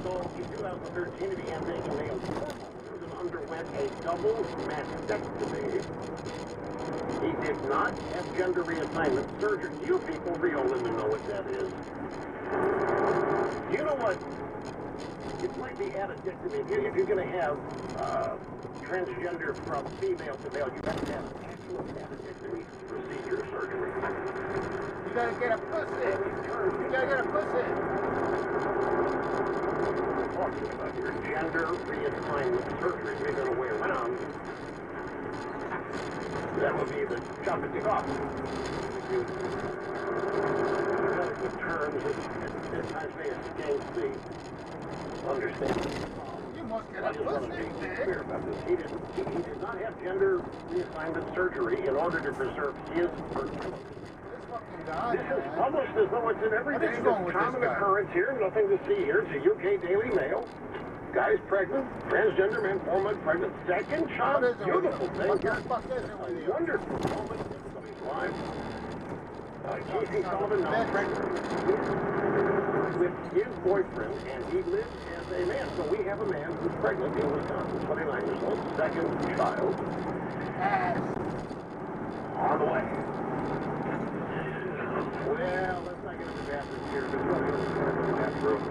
So in 2013 he began taking male hormones and underwent a double mastectomy. He did not have gender reassignment surgery. You people real women know what that is. Do you know what? It's like the addictomy. If you're going to have transgender from female to male, you have to have an actual addictomy procedure surgery. You gotta get a pussy. You gotta get a pussy. Talking about your gender reassignment surgery, the other way around. That would be the chopping it off. The terms at times may escape the understanding. You must get I a just want to pussy, be clear about this. He did not have gender reassignment surgery in order to preserve his fertility. This is published as though it's an everyday common occurrence here. Nothing to see here. It's a UK Daily Mail. Guy's pregnant. Transgender man, 4 months pregnant. Second child. Beautiful thing. What the fuck is it with you? Wonderful moment in everybody's life. Casey Sullivan now pregnant. with his boyfriend, and he lives as a man. So we have a man who's pregnant in Wisconsin, 29 years old, second child. On the way. Well, let's not get into the bathrooms here. There's no good in the bathrooms.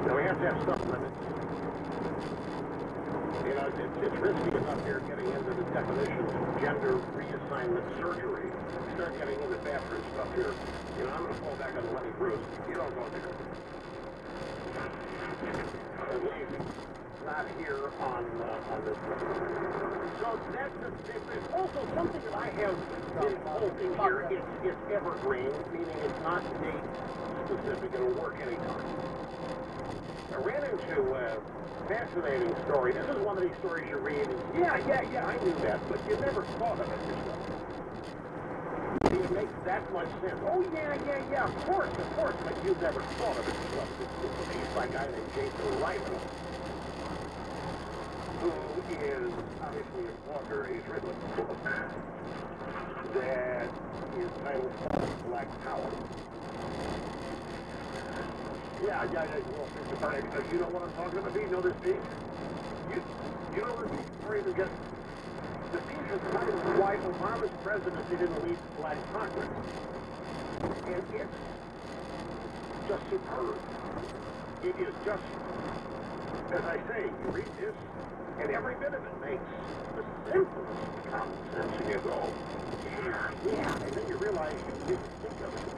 And we have to have stuff limits. You know, it's risky enough here getting into the definitions of gender reassignment surgery. Start getting into bathroom stuff here. You know, I'm going to fall back on Lenny Bruce. You don't go there. At least not here on this one. So it's also something that I have been holding here. It's evergreen, meaning it's not date specific. It'll work anytime. I ran into a fascinating story. This is one of these stories you read. Yeah, I knew that, but you never thought of it yourself. It makes that much sense. Oh, yeah, of course, but you've never thought of it yourself. It's a piece by a guy named Jason Riley, who is obviously a blogger. He's written a book that is titled Black Power. Yeah, well, you know what I'm talking about? Do you know this piece? You know this piece? Or even just the piece is titled Why Obama's Presidency Didn't Lead to Black Progress. And it's just superb. It is just, as I say, you read this, and every bit of it makes the simplest common sense, and you go, yeah, and then you realize you didn't think of it.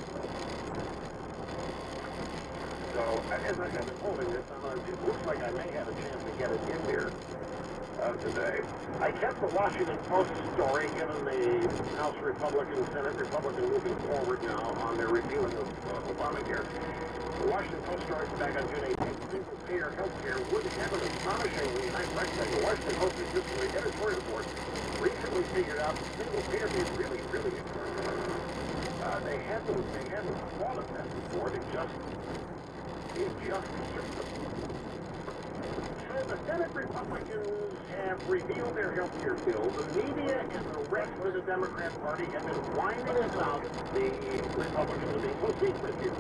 So, as I've been holding this, it looks like I may have a chance to get it in here today. I kept the Washington Post story, given the House Republican, Senate Republican moving forward now on their repealing of Obamacare. The Washington Post story from back on June 18th, single-payer health care would have an astonishingly high price tag. The Washington Post is just an editorial report recently figured out that single-payer is really expensive. They hadn't thought of that before. It just hit them. So the Senate Republicans have revealed their health care bill. The media and the rest of the Democrat Party have been whining about the Republicans being so secret here.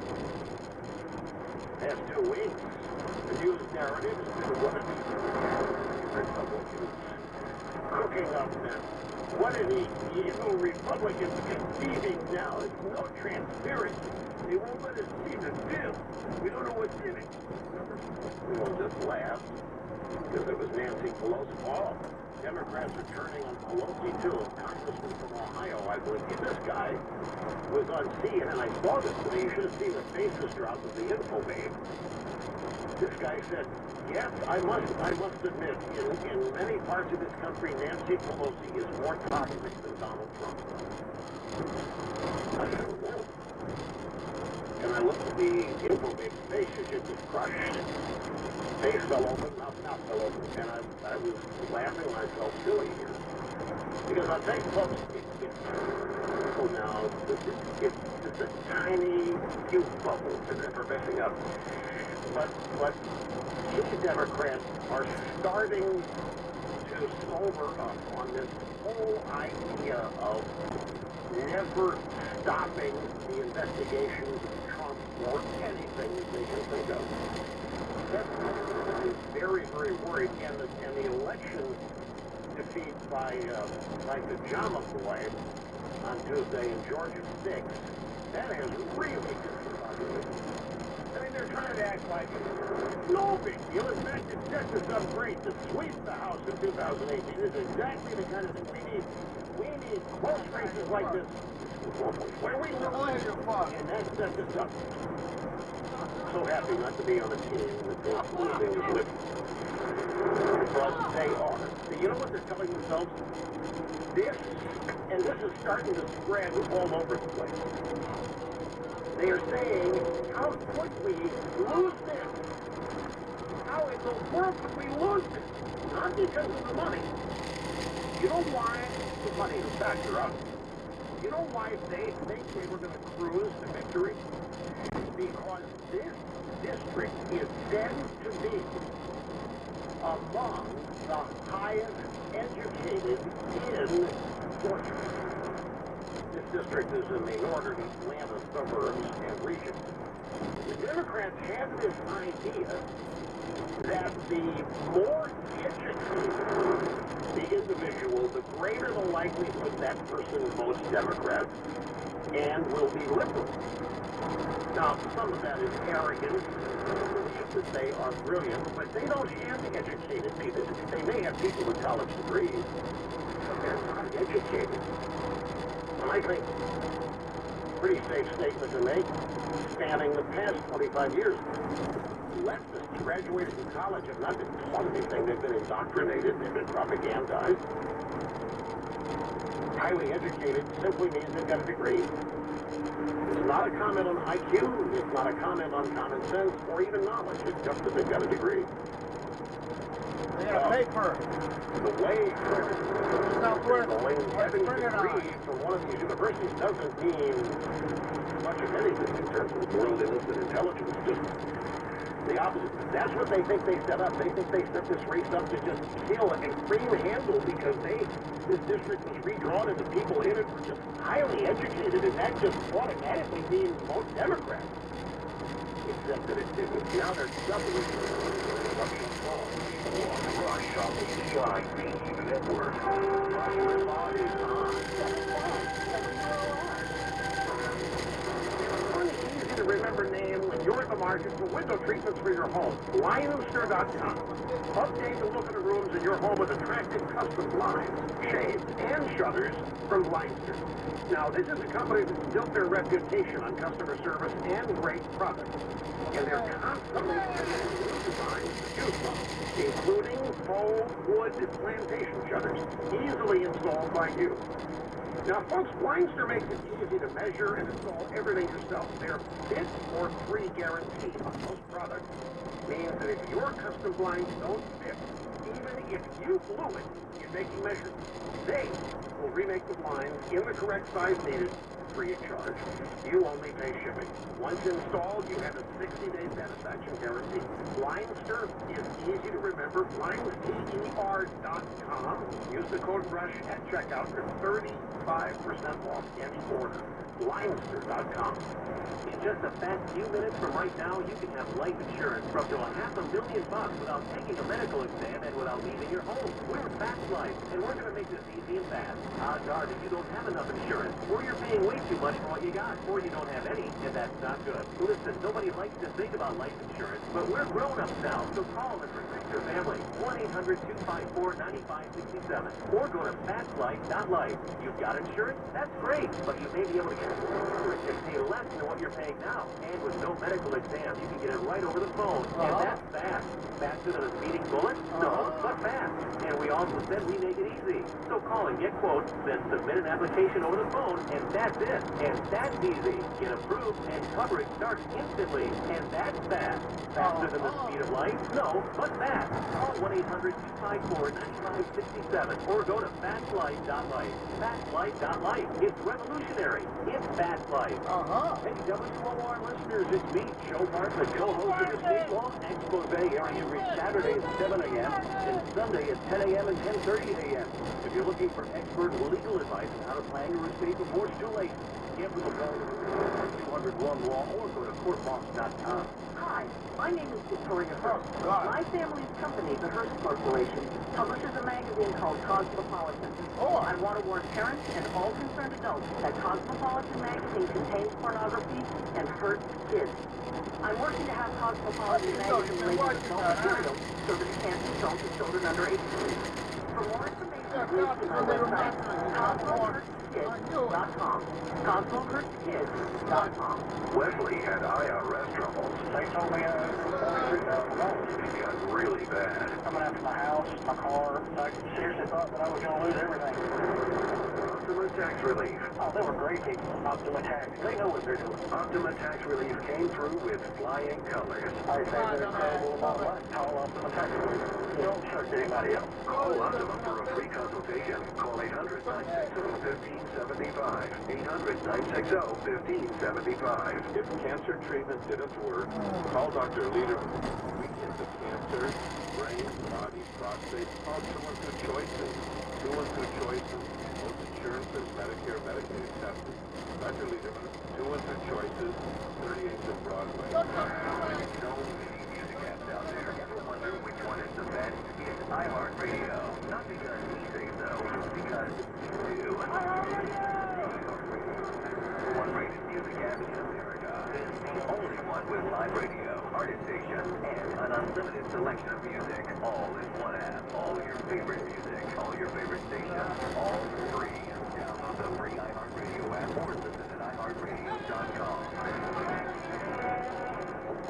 Past 2 weeks, the news narrative has been what are these Republicans cooking up now? What are these evil Republicans conceiving now? There's no transparency. They won't let us see the bill. We don't know what's in it. We won't just laugh because it was Nancy Pelosi. Oh, Democrats are turning on Pelosi too. Congressman from Ohio, I believe. This guy was on CNN. I saw this today. You should have seen the faces drop of the info babe. This guy said, yes, I must admit, in many parts of this country, Nancy Pelosi is more toxic than Donald Trump. I said, well. And I looked at the info babe's face, it just crushed. Face fell open, mouth fell open, and I was laughing myself silly here. Because I'll tell you, folks, it's a tiny few bubbles that are messing up. But these Democrats are starting to sober up on this whole idea of never stopping the investigations of Trump or anything that they can think of. That's very worried. And the election defeat by Pajama Boy on Tuesday in Georgia 6, that has really discombobulated. I mean, they're trying to act like no big deal. In fact, it sets us up great to sweep the House in 2018. This is exactly the kind of thing we need. We need close races like this where we lose, and that sets us up. So happy not to be on a team that they're losing with. Because they are. You know what they're telling themselves? This is starting to spread all over the place. They are saying, how could we lose this? How in the world could we lose this? Not because of the money. You know why the money is factor up? You know why they think they were going to cruise to victory? Because this district is said to be among the highest educated in Georgia. This district is in the northern Atlanta suburbs and region. Democrats have this idea that the more educated the individual, the greater the likelihood that person votes Democrat and will be liberal. Now, some of that is arrogance, that they are brilliant, but they don't have educated people. They may have people with college degrees, but they're not educated. And I think pretty safe statement to make, spanning the past 25 years. Leftists graduated from college have not been taught anything. They've been indoctrinated. They've been propagandized. Highly educated simply means they've got a degree. It's not a comment on IQ. It's not a comment on common sense or even knowledge. It's just that they've got a degree. They got a paper. The way Not worth going, having a bring it on. degree from one of these universities doesn't mean much of anything in terms of worldliness and intelligence. Just the opposite. That's what they think they set up. They think they set this race up to just kill and cream handle because this district was redrawn and the people in it were just highly educated, and that just automatically means vote Democrat. Except that it didn't. Now they're doubling Rush on the CIP network. Easy to remember name when you're in the market for window treatments for your home. Leinster.com. Update the look of the rooms in your home with attractive custom blinds, shades, and shutters from Leinster. Now, this is a company that's built their reputation on customer service and great products. And they're constantly producing new designs to choose from, including faux wood plantation shutters, easily installed by you. Now, folks, Leinster makes it easy to measure and install everything yourself. Their fit or free guarantee on most products means that if your custom blinds don't fit, even if you blew it in making measurements, they will remake the blinds in the correct size needed, free of charge. You only pay shipping. Once installed, you have a 60-day satisfaction guarantee. Leinster is easy to remember. Leinster.com. Use the code BRUSH at checkout for 35% off any order. Leinster.com. In just a fast few minutes from right now, you can have life insurance for up to $500,000 without taking a medical exam and without leaving your home. We're Fast Life, and we're going to make this easy and fast. Odds are that you don't have enough insurance, or you're paying way too much for what you got, or you don't have any, and that's not good. Listen, nobody likes to think about life insurance, but we're grown-ups now, so call and protect your family. 1-800-254-9567, or go to fastlife.life. You've got insurance? That's great, but you may be able to get coverage and pay less than what you're paying now. And with no medical exam, you can get it right over the phone. And that's fast. Faster than a speeding bullet? No, but fast. And we also said we make it easy. So call and get quotes, then submit an application over the phone, and that's it. And that's easy. Get approved, and coverage starts instantly. And that's fast. Faster than the speed of light? No, but fast. Call 1-800-254-9567 or go to fastlife.life. Fastlife.life. It's revolutionary. It's Fast Life. Hey, WOR listeners, it's me, Joe Bartlett, co-host of the State Law Expose, airing every Saturday at 7 a.m. and Sunday at 10 a.m. and 10:30 a.m. If you're looking for expert legal advice on how to plan your estate before it's too late, give them a call to 201 Law or go to courtboss.com. Hi, my name is Victoria Hurst. My family's company, the Hearst Corporation, publishes a magazine called Cosmopolitan. I want to warn parents and all concerned adults that Cosmopolitan magazine contains pornography and hurts kids. I'm working to have Cosmopolitan magazine labeled adult material so that it can't be sold to children under 18. For more information, please see my website, CosmoHurstKids.com. CosmoHurstKids.com. Wesley had IRS troubles. They told me $43,000. It got really bad. Coming after my house, my car. I seriously thought that I was going to lose everything. Optima Tax Relief. Oh, they were great people. Optima Tax. They know what they're doing. Optima Tax Relief came through with flying colors. I say they're terrible about what? Call Optima Tax Relief. Don't trust anybody else. Call Optima for a free consultation. Call 800-960-1575. 800-960-1575. If cancer treatment didn't work, call Dr. Lederman. We get the cancer, brain, body, prostate, call 212 Choices. 212 Choices. Most insurances, Medicare, Medicaid accepted. Dr. Lederman, 212 Choices, 38th and Broadway. fun with live radio, artist stations, and an unlimited selection of music. All in one app. All your favorite music, all your favorite stations, all free. Download the free iHeartRadio app or listen at iHeartRadio.com.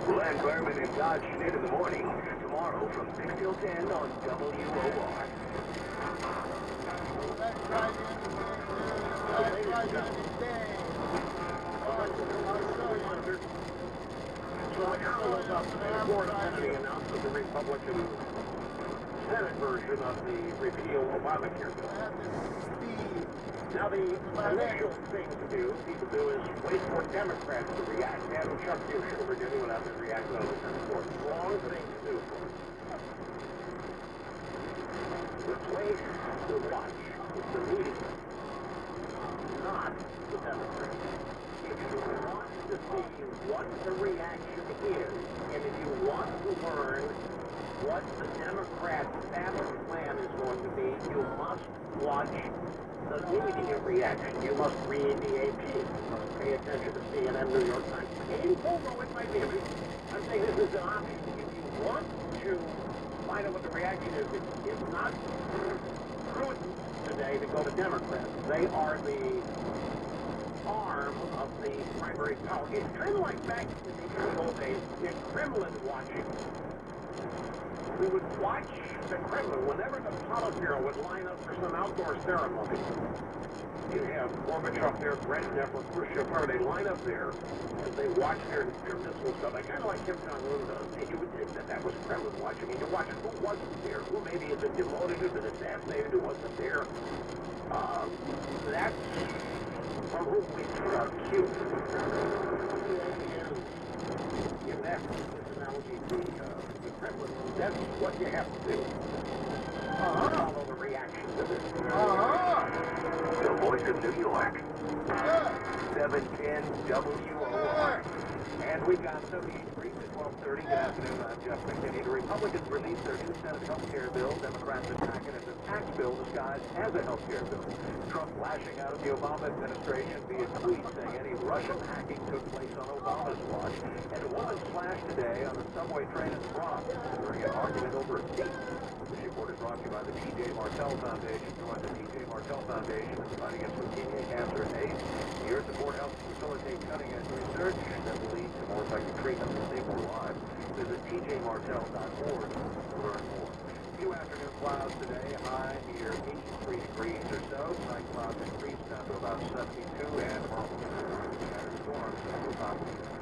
Glenn Berman and Todd Schmidt in the morning. Tomorrow from 6 till 10 on WOR. Kennedy announced that the Republican Senate version of the repeal Obamacare bill. Now, the initial thing to do, people do, is wait for Democrats to react. And Chuck Schumer of Virginia went out and reacted on the Senate floor. It's the wrong thing to do. Replace the watch with the media, not the Democrats. If you want to see what the reaction is, and if you want to learn what the Democrats' family plan is going to be, you must watch the media reaction. You must read the AP. You must pay attention to CNN, New York Times. Painful though it might be. I'm saying this is an option. If you want to find out what the reaction is, it's not prudent today to go to Democrats. They are the arm of the primary power. It's kind of like back in the old days in Kremlin watching. We would watch the Kremlin whenever the Politburo would line up for some outdoor ceremony. You'd have Gorbachev there, Brezhnev, or Khrushchev, or they line up there as they watch their missile stuff. I kind of like Kim Jong-un does. And you would think that that was Kremlin watching. You watch who wasn't there, who maybe had been demoted, who had been assassinated, who wasn't there. That's from whom we took our cue. In that analogy, the Kremlin, that's what you have to do. Follow the reaction to this. The voice of New York. 710 WOR. And we got the meet brief at 12:30. Good afternoon, I'm Jeff McKinney. The Republicans released their new Senate health care bill. Democrats attack it as a tax bill disguised as a health care bill. Trump lashing out at the Obama administration via tweet saying any Russian hacking took place on Obama's watch. And a woman slashed today on the subway train in France during an argument over a seat. This report is brought to you by the T.J. Martell Foundation. Join the T.J. Martell Foundation in the fight against leukemia, cancer, and AIDS. Your support helps facilitate cutting-edge research that will lead to more effective treatment and save more lives. Visit tjmartell.org to learn more. Few afternoon clouds today, high near 83 degrees or so. Night clouds increase down to about 72, and tomorrow scattered storms down to about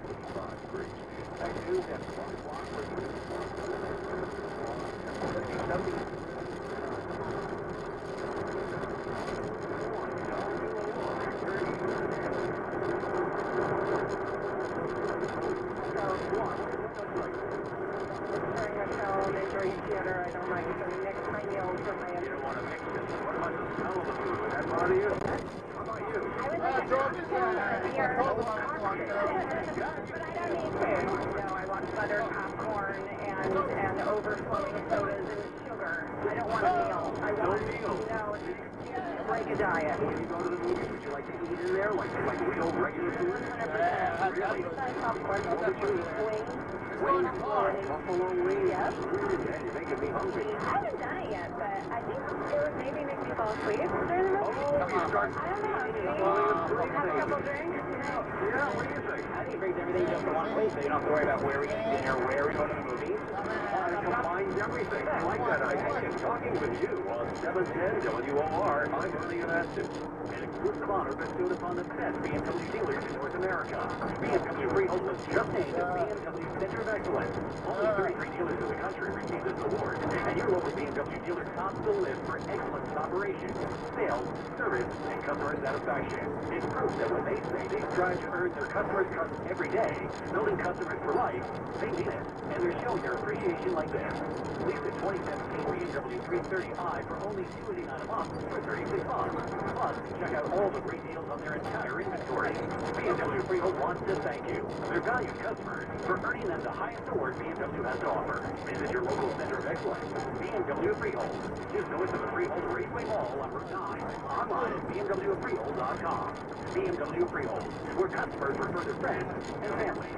55 degrees. Back to news after 1 o'clock for you. Theater. I don't like it. So mix my meals with my... You don't want to mix this. What about the smell of the food? Would that bother you? How about you? I would like to have beer. But I don't need to. No, I want buttered popcorn and overflowing sodas and sugar. I don't want a meal. I want... No, it's like a diet. When you go to the movies, would you like to eat in there? Like real regular food? Really? Popcorn. Wings. Buffalo wings? Yep. Yeah, you're making me hungry. I haven't done it yet, but I think it would maybe make me fall asleep during the movie. Oh, you start... I don't know. Have a couple drinks? Yeah, what do you think? I think it brings everything just to one place, so you don't have to worry about where we eat dinner, where we go to the movies. It combines everything. I like that idea. Talking with you on 710 WOR, I'm Ernie Anastas. An exclusive honor bestowed upon the best BMW dealers in North America. BMW Freehold was just named the BMW Center of Excellence. Only 33 dealers in the country received this award, and your local BMW dealer tops the list for excellence in operation, sales, service, and customer satisfaction. It's proof that when they say they strive to earn their customers' trust every day, building customers for life, they mean it, and they're showing their appreciation like this. Lease the 2017 BMW 330i for only $289 a month for 36 months. Plus, check out all the great deals on their entire inventory. BMW Freehold wants to thank you, their valued customers, for earning them the highest award BMW has to offer. Visit your local center of excellence, BMW Freehold. Just go to the Freehold Raceway Mall on Route 9. Online at bmwfreehold.com. BMW Freehold, where customers refer to friends and family.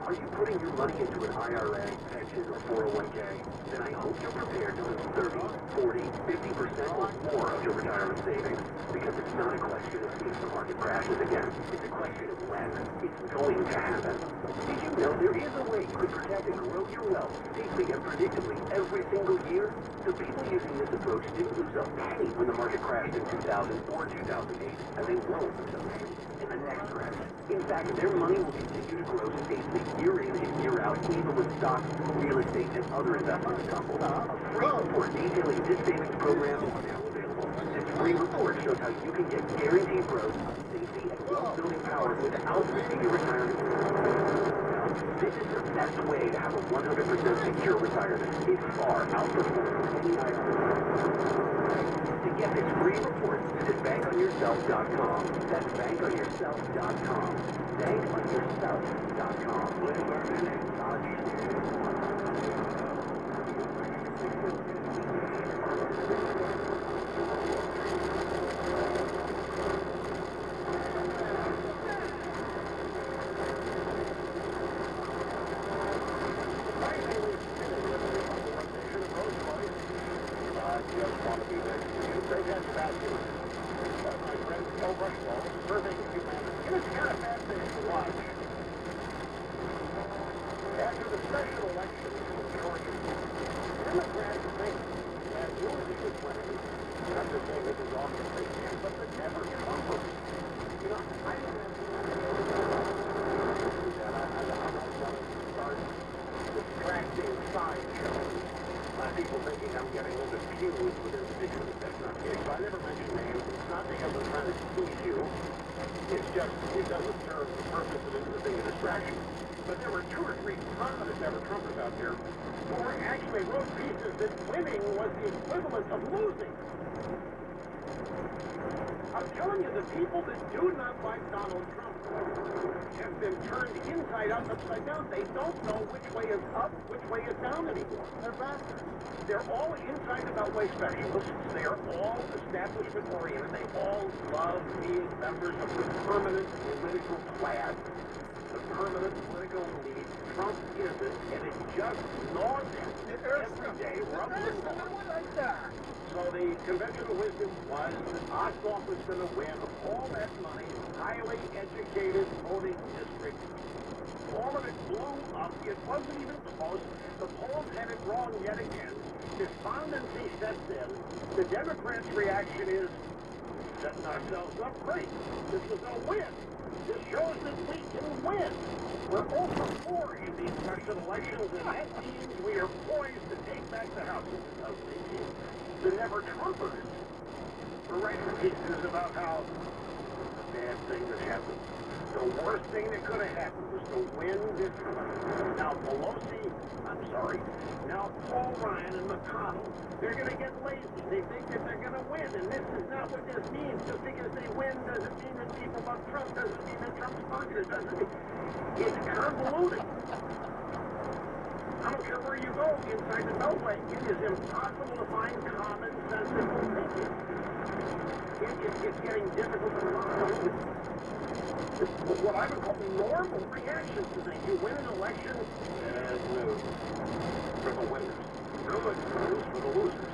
Are you putting your money into an IRA, pension, or 401k? Then I hope you're prepared to lose 30, 40, 50% or more of your retirement savings. Because it's not a question of if the market crashes again. It's a question of when it's going to happen. Did you know there is a way you could protect and grow your wealth safely and predictably every single year? The people using this approach didn't lose a penny when the market crashed in 2000 or 2008, and they won't lose a penny in the next crash. In fact, their money will continue to grow safely year in and year out, even when stocks, real estate, and other investments tumble. A free report detailing this savings program is now available. This free report shows how you can get guaranteed growth, safety, and wealth-building power without risking your retirement. This is the best way to have a 100% secure retirement. It far outperforms any IRA. To get this free report, visit bankonyourself.com. That's bankonyourself.com. Bankonyourself.com. People thinking I'm getting into feuds with individuals. That's not the case. I never mention names. It's not because I'm trying to tease you. It's just, it doesn't serve the purpose of it being a distraction. But there were 2 or 3 prominent Democrats out there who actually wrote pieces that winning was the equivalent of losing. I'm telling you, the people that do not like Donald Trump have been turned inside out and upside down. They don't know which way is up, which way is down anymore. They're bastards. They're all inside and out way specialists. They are all establishment oriented. They all love being members of the permanent political class, the permanent political elite. Trump isn't, and it just gnaws at them every day, rubbing them on. So the conventional wisdom was that Ossoff was going to win all that money, highly educated voting district. All of it blew up. It wasn't even close. The polls had it wrong yet again. Despondency sets in. The Democrats' reaction is, setting ourselves up great. This was a win. This shows that we can win. We're over 4 in these special elections, and that means we are poised to take back the House in 2018. The never-Trumpers were writing pieces about how the bad thing that happened, the worst thing that could have happened was to win this election. Now Pelosi, I'm sorry, now Paul Ryan and McConnell, they're going to get lazy. They think that they're going to win, and this is not what this means. Just because they win doesn't mean that people love Trump, doesn't mean that Trump's popular, doesn't mean it's convoluted. I don't care where you go inside the Beltway. It is impossible to find common sensible thinking. It's getting difficult to find what I would call normal reactions to things. You win an election, bad news for the winners. Good news for the losers.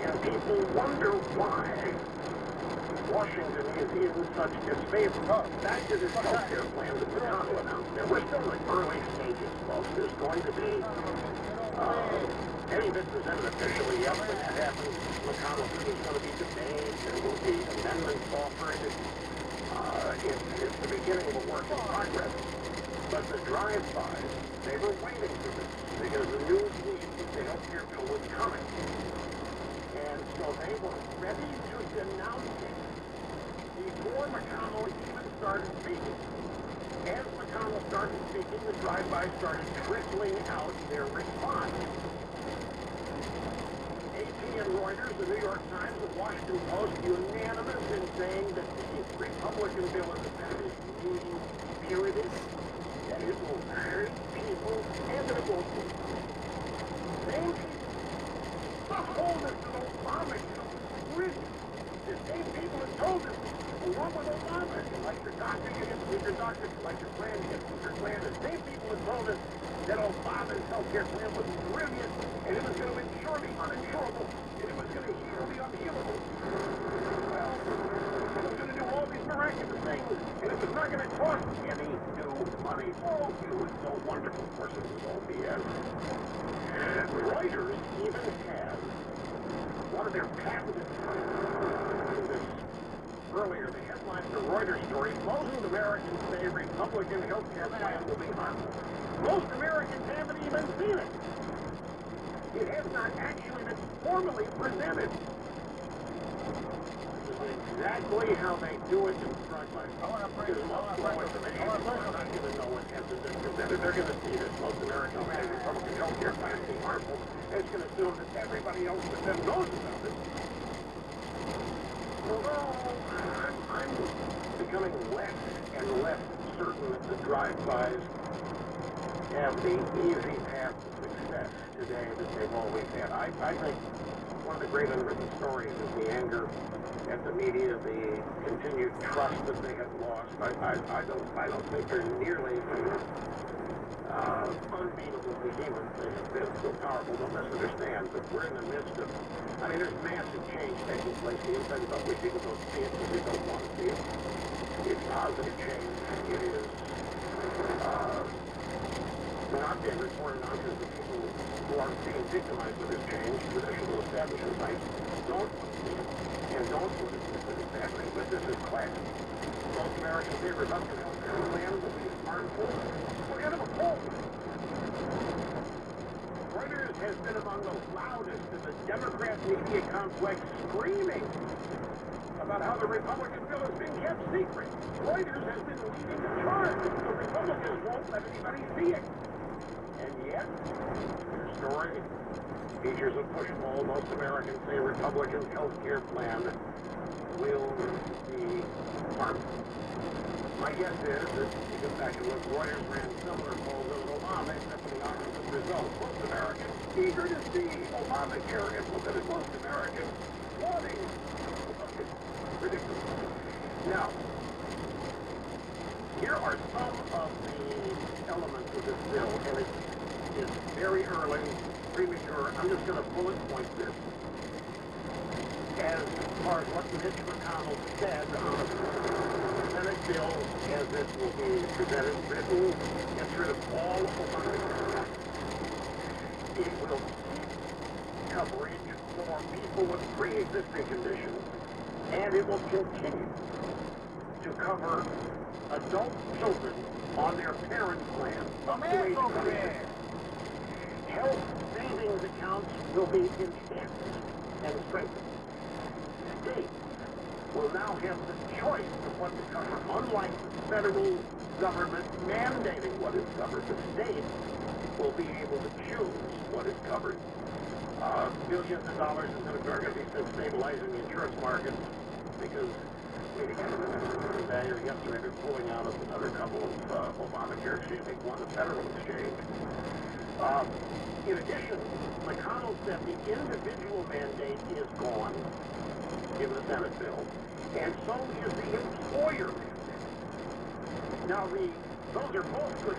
And people wonder why Washington is in such disfavor. Back to this healthcare plan that McConnell announced. Now, we're still in early stages, folks. There's going to be any bit presented officially yet. When that happens, McConnell says there's going to be debate. There will be amendments offered. It's the beginning of a work in progress. But the drive-bys, they were waiting for this because the news leaked that the healthcare bill was coming. And so they were ready to denounce it before McConnell even started speaking. As McConnell started speaking, the drive-by started trickling out their response. AP and Reuters, the New York Times, the Washington Post, unanimous in saying that the Republican bill in the Senate is mean-spirited, that it will hurt people, and that it will same people. The whole of Obama bill, wrong with Obama? You like your doctor, you get to keep your doctor. You like your plan, you get to keep your plan. The same people that told us that Obama's healthcare plan was brilliant, and it was going to insure the uninsurable, and it was going to heal the unhealable. Well, it was going to do all these miraculous things, and it was not going to cost any new money. Oh, you was so wonderful. Of course, it was all BS. Reuters even has one of their patented earlier, the headline of the Reuters story, most Americans say Republican healthcare plan will be harmful. Most Americans haven't even seen it. It has not actually been formally presented. This is exactly how they do it in front line. I want to bring it up. They're not going to know what has been presented. They're going to see this. Most Americans say Republican healthcare plan will be harmful. It's going to assume that everybody else with them knows about it. Although I'm becoming less and less certain that the drive-bys have the easy path to success today that they've always had. I think one of the great unwritten stories is the anger at the media, the continued trust that they have lost. I don't think they're nearly unbeatable behemoths they have been so powerful. Don't misunderstand, but we're in the midst of, I mean, there's massive change taking place. The inside of we people don't see it because we don't want to see it. It's positive change. It is not being reported on because the people who are being victimized with this change, traditional establishment sites, don't see it and don't want to see it happening. But this is classic. Most Americans say Republican healthcare plan will be harmful. What kind of a poll? Reuters has been among the loudest in the Democrat media complex screaming about how the Republican bill is being kept secret. Reuters has been leading the charge. The Republicans won't let anybody see it. And yet, their story features a push poll. Most Americans say Republican health care plan will be harmful. My guess is that you go back and look, Reuters ran similar polls of Obama, except for the opposite result. Most Americans eager to see Obamacare implemented. Most Americans wanting. Ridiculous. Now, here are some of the elements of this bill, and it's very early, premature. I'm just going to bullet point this. As far as what Mitch McConnell said on the Senate bill, as it will be presented, written, gets rid of all Obamacare. It will keep coverage for people with pre-existing conditions, and it will continue to cover adult children on their parent plan up to age 26. Health savings accounts will be enhanced and strengthened. States will now have the choice of what to cover. Unlike the federal government mandating what is covered, the states will be able to choose what is covered. Billions of dollars is going to be spent stabilizing the insurance markets because today or yesterday they're pulling out of another couple of Obamacare exchanges, one the federal exchange. In addition, McConnell said the individual mandate is gone in the Senate bill, and so is the employer mandate. Now, those are both good.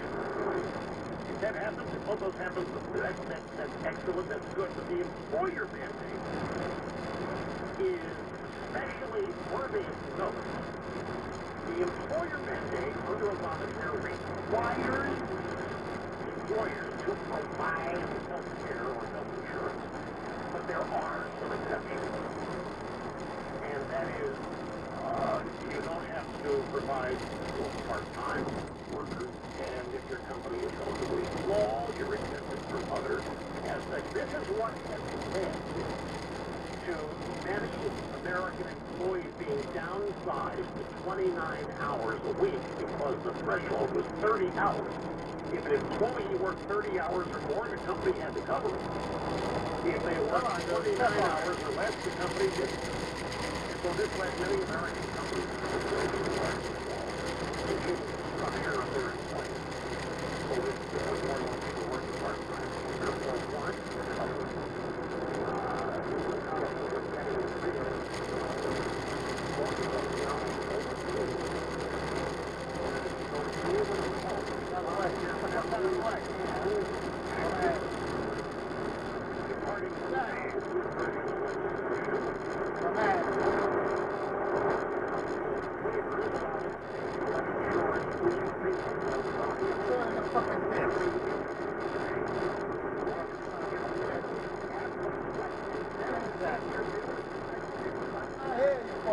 If that happens, if both those happen, that's excellent, that's good. But the employer mandate is especially worthy of note. The employer mandate under Obamacare requires employers to provide health care or health insurance, but there are some exceptions. And that is, you don't have to provide part-time workers, and if your company is relatively small, you're exempted from other aspects. This is what has led to many American employees being downsized to 29 hours a week because the threshold was 30 hours. If an employee worked 30 hours or more, the company had to cover it. If they worked 29 hours or less, the company didn't. And so this led many American companies to build the structure of their employees. So that more and more people working part-time. Therefore, one,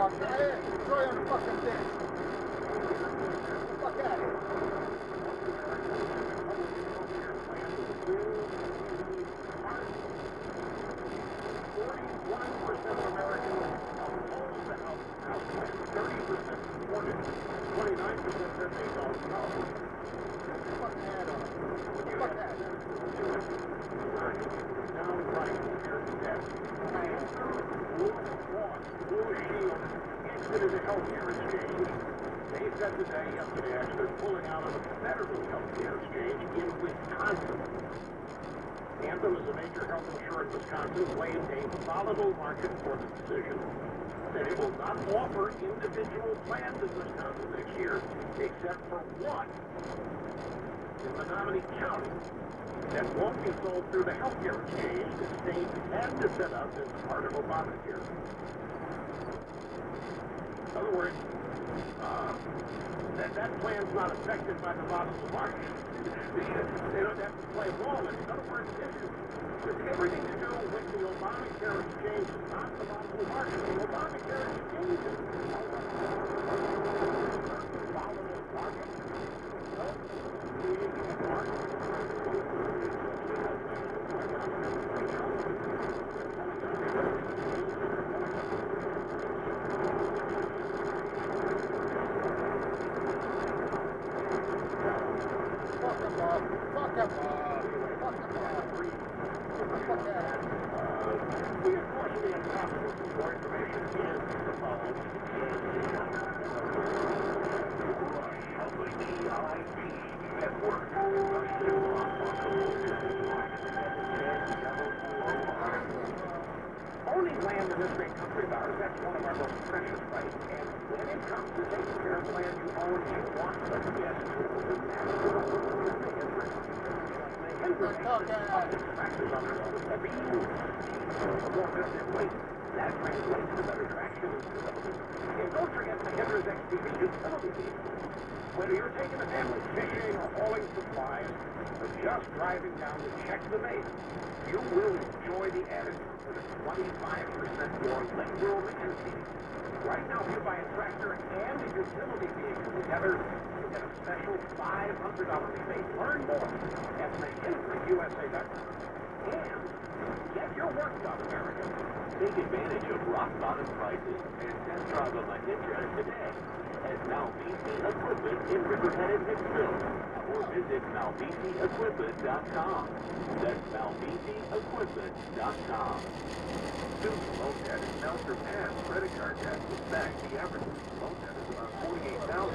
fuck out of here. Throw you on the fucking bench. Fuck out of here. 41% of Americans oppose the House plan. 30% support it. 29% said they don't know. Fucking head on. Fuck out of here. Downright fear death. Blue Cross Blue Shield into the healthcare exchange. They said today, yesterday, actually pulling out of the federal healthcare exchange in Wisconsin. Anthem is a major health insurer in Wisconsin, blamed a volatile market for the decision. That it will not offer individual plans in Wisconsin next year, except for one in Menominee County that won't be sold through the healthcare exchange. The state had to set up as part of Obamacare. In other words, that plan's not affected by the volatile market. They don't have to play ball. In other words, this is everything to do with the Obamacare exchange, not the volatile market. The Obamacare exchange is volatile market. Owning land in this great country of ours, that's one of our most precious rights. And when it comes to taking care of land you own, you want the best tools. And that's what the interest. Taxes on their own. That translates to better traction and stability. And don't forget the Hendrix XTV utility vehicle. Whether you're taking a family fishing or hauling supplies, or just driving down to check the mail, you will enjoy the added comfort of 25% more legroom and seating. Right now, if you buy a tractor and a utility vehicle together, you get a special $500 rebate. Learn more at McHenryUSA.com. And get your work done, America. Take advantage of rock bottom prices and test drive a Mahindra today at Malvisi Equipment in Riverhead and Hicksville. Or visit MalvisiEquipment.com. That's MalvisiEquipment.com. Student loan debt has now surpassed credit card debt. In fact, the average student loan debt is about $48,000.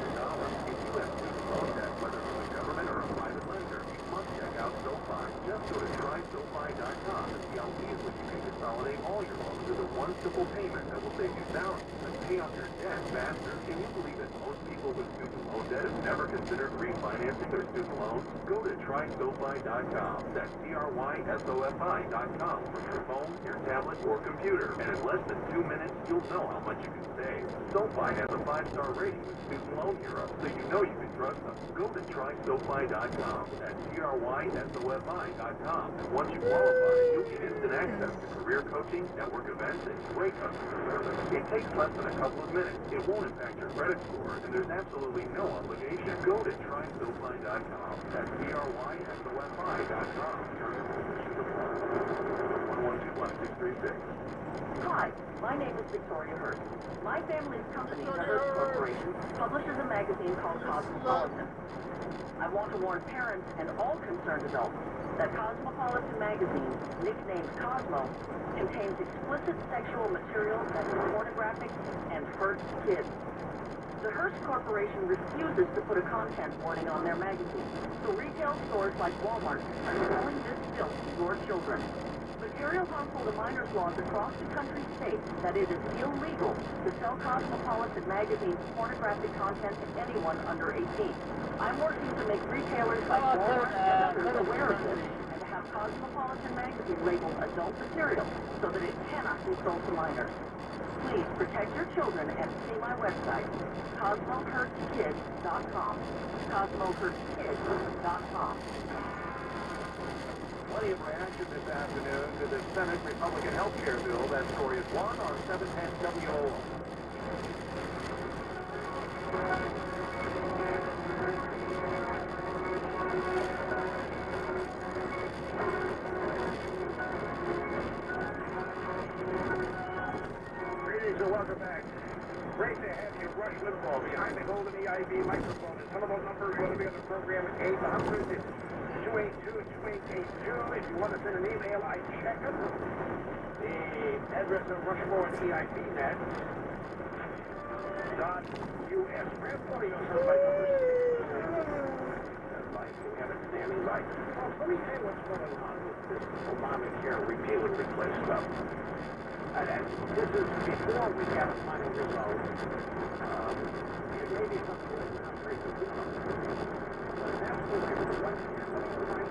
If you have student loan debt, whether from the government or a private lender, you must check out SoFi. Just go to trySoFi.com and see how easily you can consolidate all your loans into one simple payment that will save you thousands and pay off your debt faster. Can you believe that most people with student loan debt have never considered refinancing their student loans? Go to trySoFi.com. That's TRYSOFI.com from your phone, your tablet, or computer. And in less than 2 minutes, you'll know how much you can save. SoFi has a 5-star rating with Student Loan Bureau, so you know you can trust them. Go to trySoFi.com. That's TRYSOFI.com. And once you qualify, you'll get instant access to career coaching, network events, and great customer service. It takes less than a couple of minutes. It won't impact your credit score, and there's absolutely no obligation. Go to trySoFi.com. That's TRYSOFI.com. 1121-636. Hi, my name is Victoria Hurst. My family's company, the Hurst Corporation, publishes a magazine called Cosmopolitan. I want to warn parents and all concerned adults that Cosmopolitan magazine, nicknamed Cosmo, contains explicit sexual material that is pornographic and hurts kids. The Hearst Corporation refuses to put a content warning on their magazine, so retail stores like Walmart are selling this filth to your children. Material harmful to minors laws across the country state that it is illegal to sell Cosmopolitan magazine's pornographic content to anyone under 18. I'm working to make retailers like Walmart and others aware of this, and to have Cosmopolitan magazine labeled adult material so that it cannot be sold to minors. Please protect your children and see my website, CosmoHurstKids.com. CosmoHurstKids.com. Plenty of reaction this afternoon to the Senate Republican health care bill. That story is 1 on 710 WO. Sir, welcome back. Great to have you, Rush Limbaugh, behind the golden EIB microphone. The telephone number going to be on the program at 800-282-2882. If you want to send an email, I check it. The address of Rushmore and EIBnet. .us. Grab one of your satellite numbers. We have it standing by. Well, let me tell you what's going on with this Obamacare repeal and replace stuff. And this is before we have a final result. It may be something that's not very good. But absolutely, what's happening right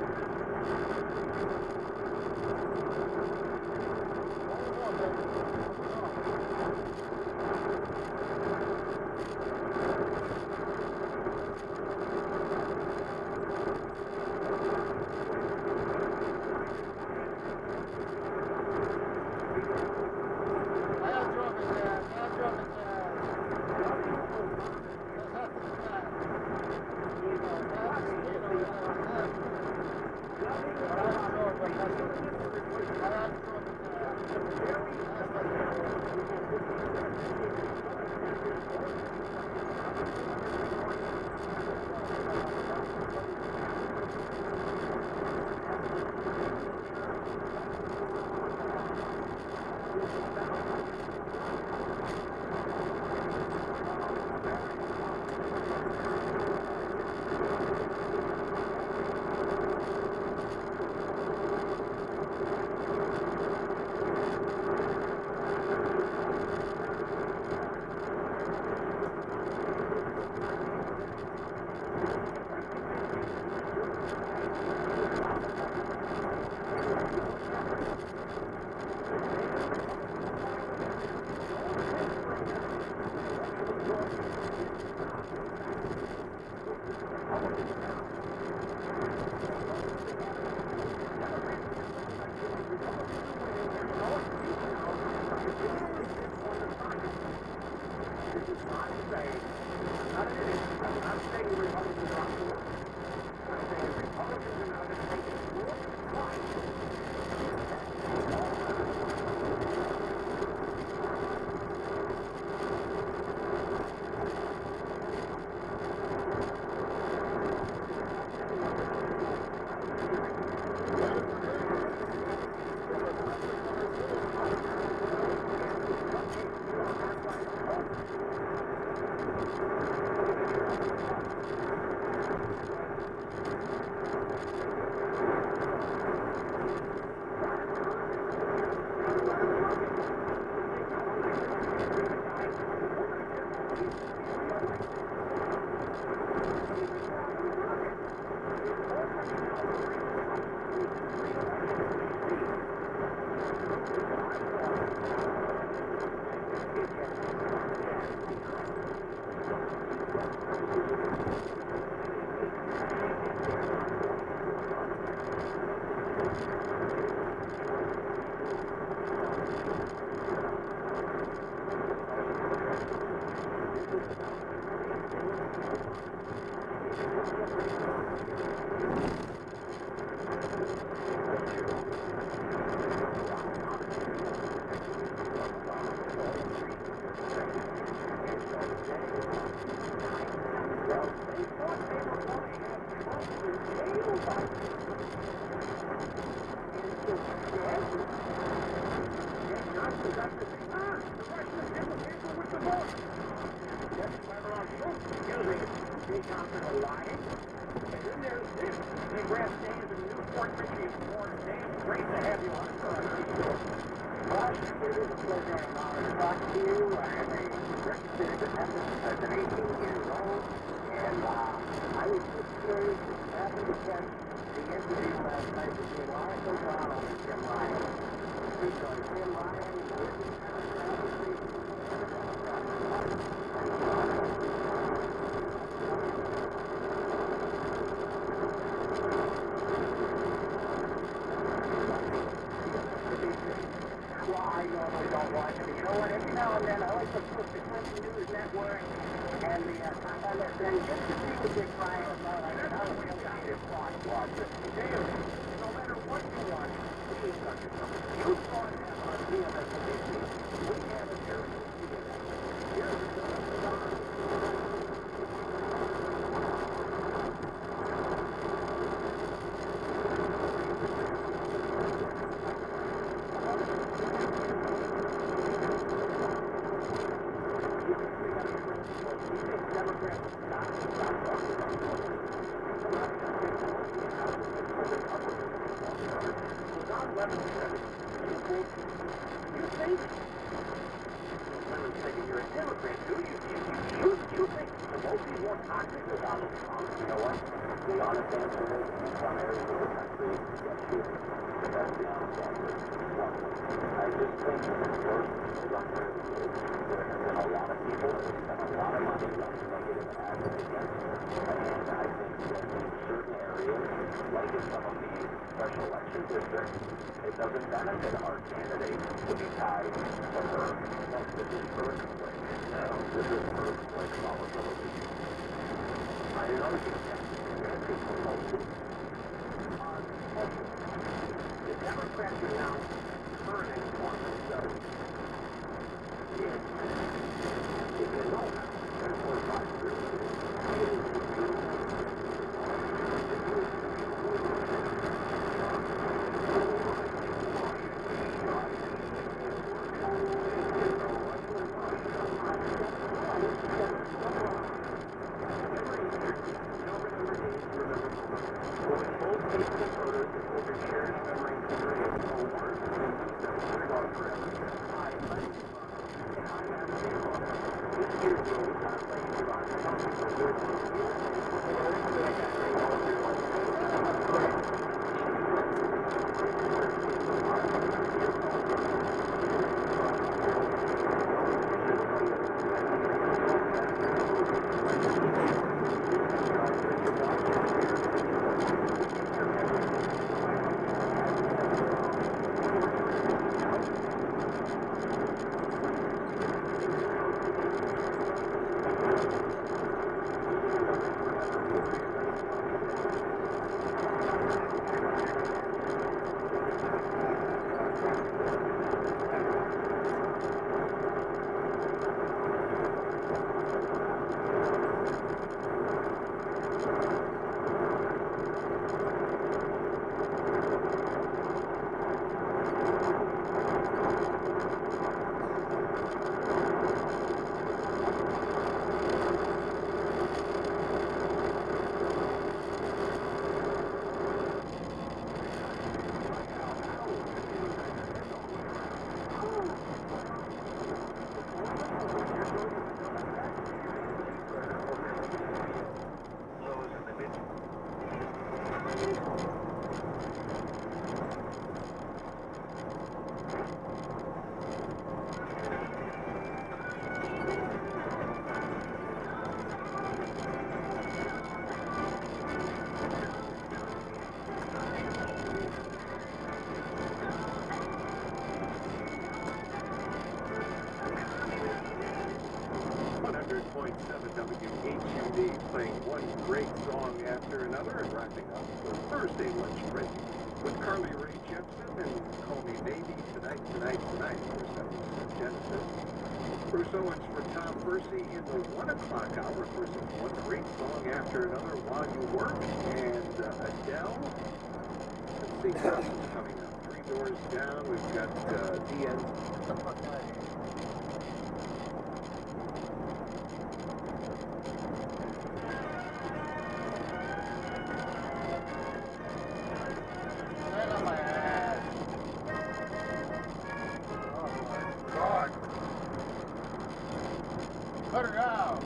second you're a Democrat, do you? You think the vote is more toxic than Donald Trump? You know what? The honest answer is, in some areas of the country, yes, you do. That's the honest answer. Well, I just think the worst is unfair. There have been a lot of people that have spent a lot of money on negative advocates, and I think that in certain areas, like in some of these special election districts, it doesn't benefit our candidate to be tied to her. No, this is earthquake. No, this is earthquake volatility. I know you can. The Democrats are now turning on themselves. If you know now, that's what I'm WHUD playing one great song after another and wrapping up the Thursday lunch break with Carly Rae Jepsen and Call Me Maybe Tonight, Tonight, Tonight. Of course, that was Genesis. Bruce Owens for Tom Percy in the 1 o'clock hour for some one great song after another while you work. And Adele. Let's see what else is coming up. 3 Doors Down. We've got DN. Cut it out.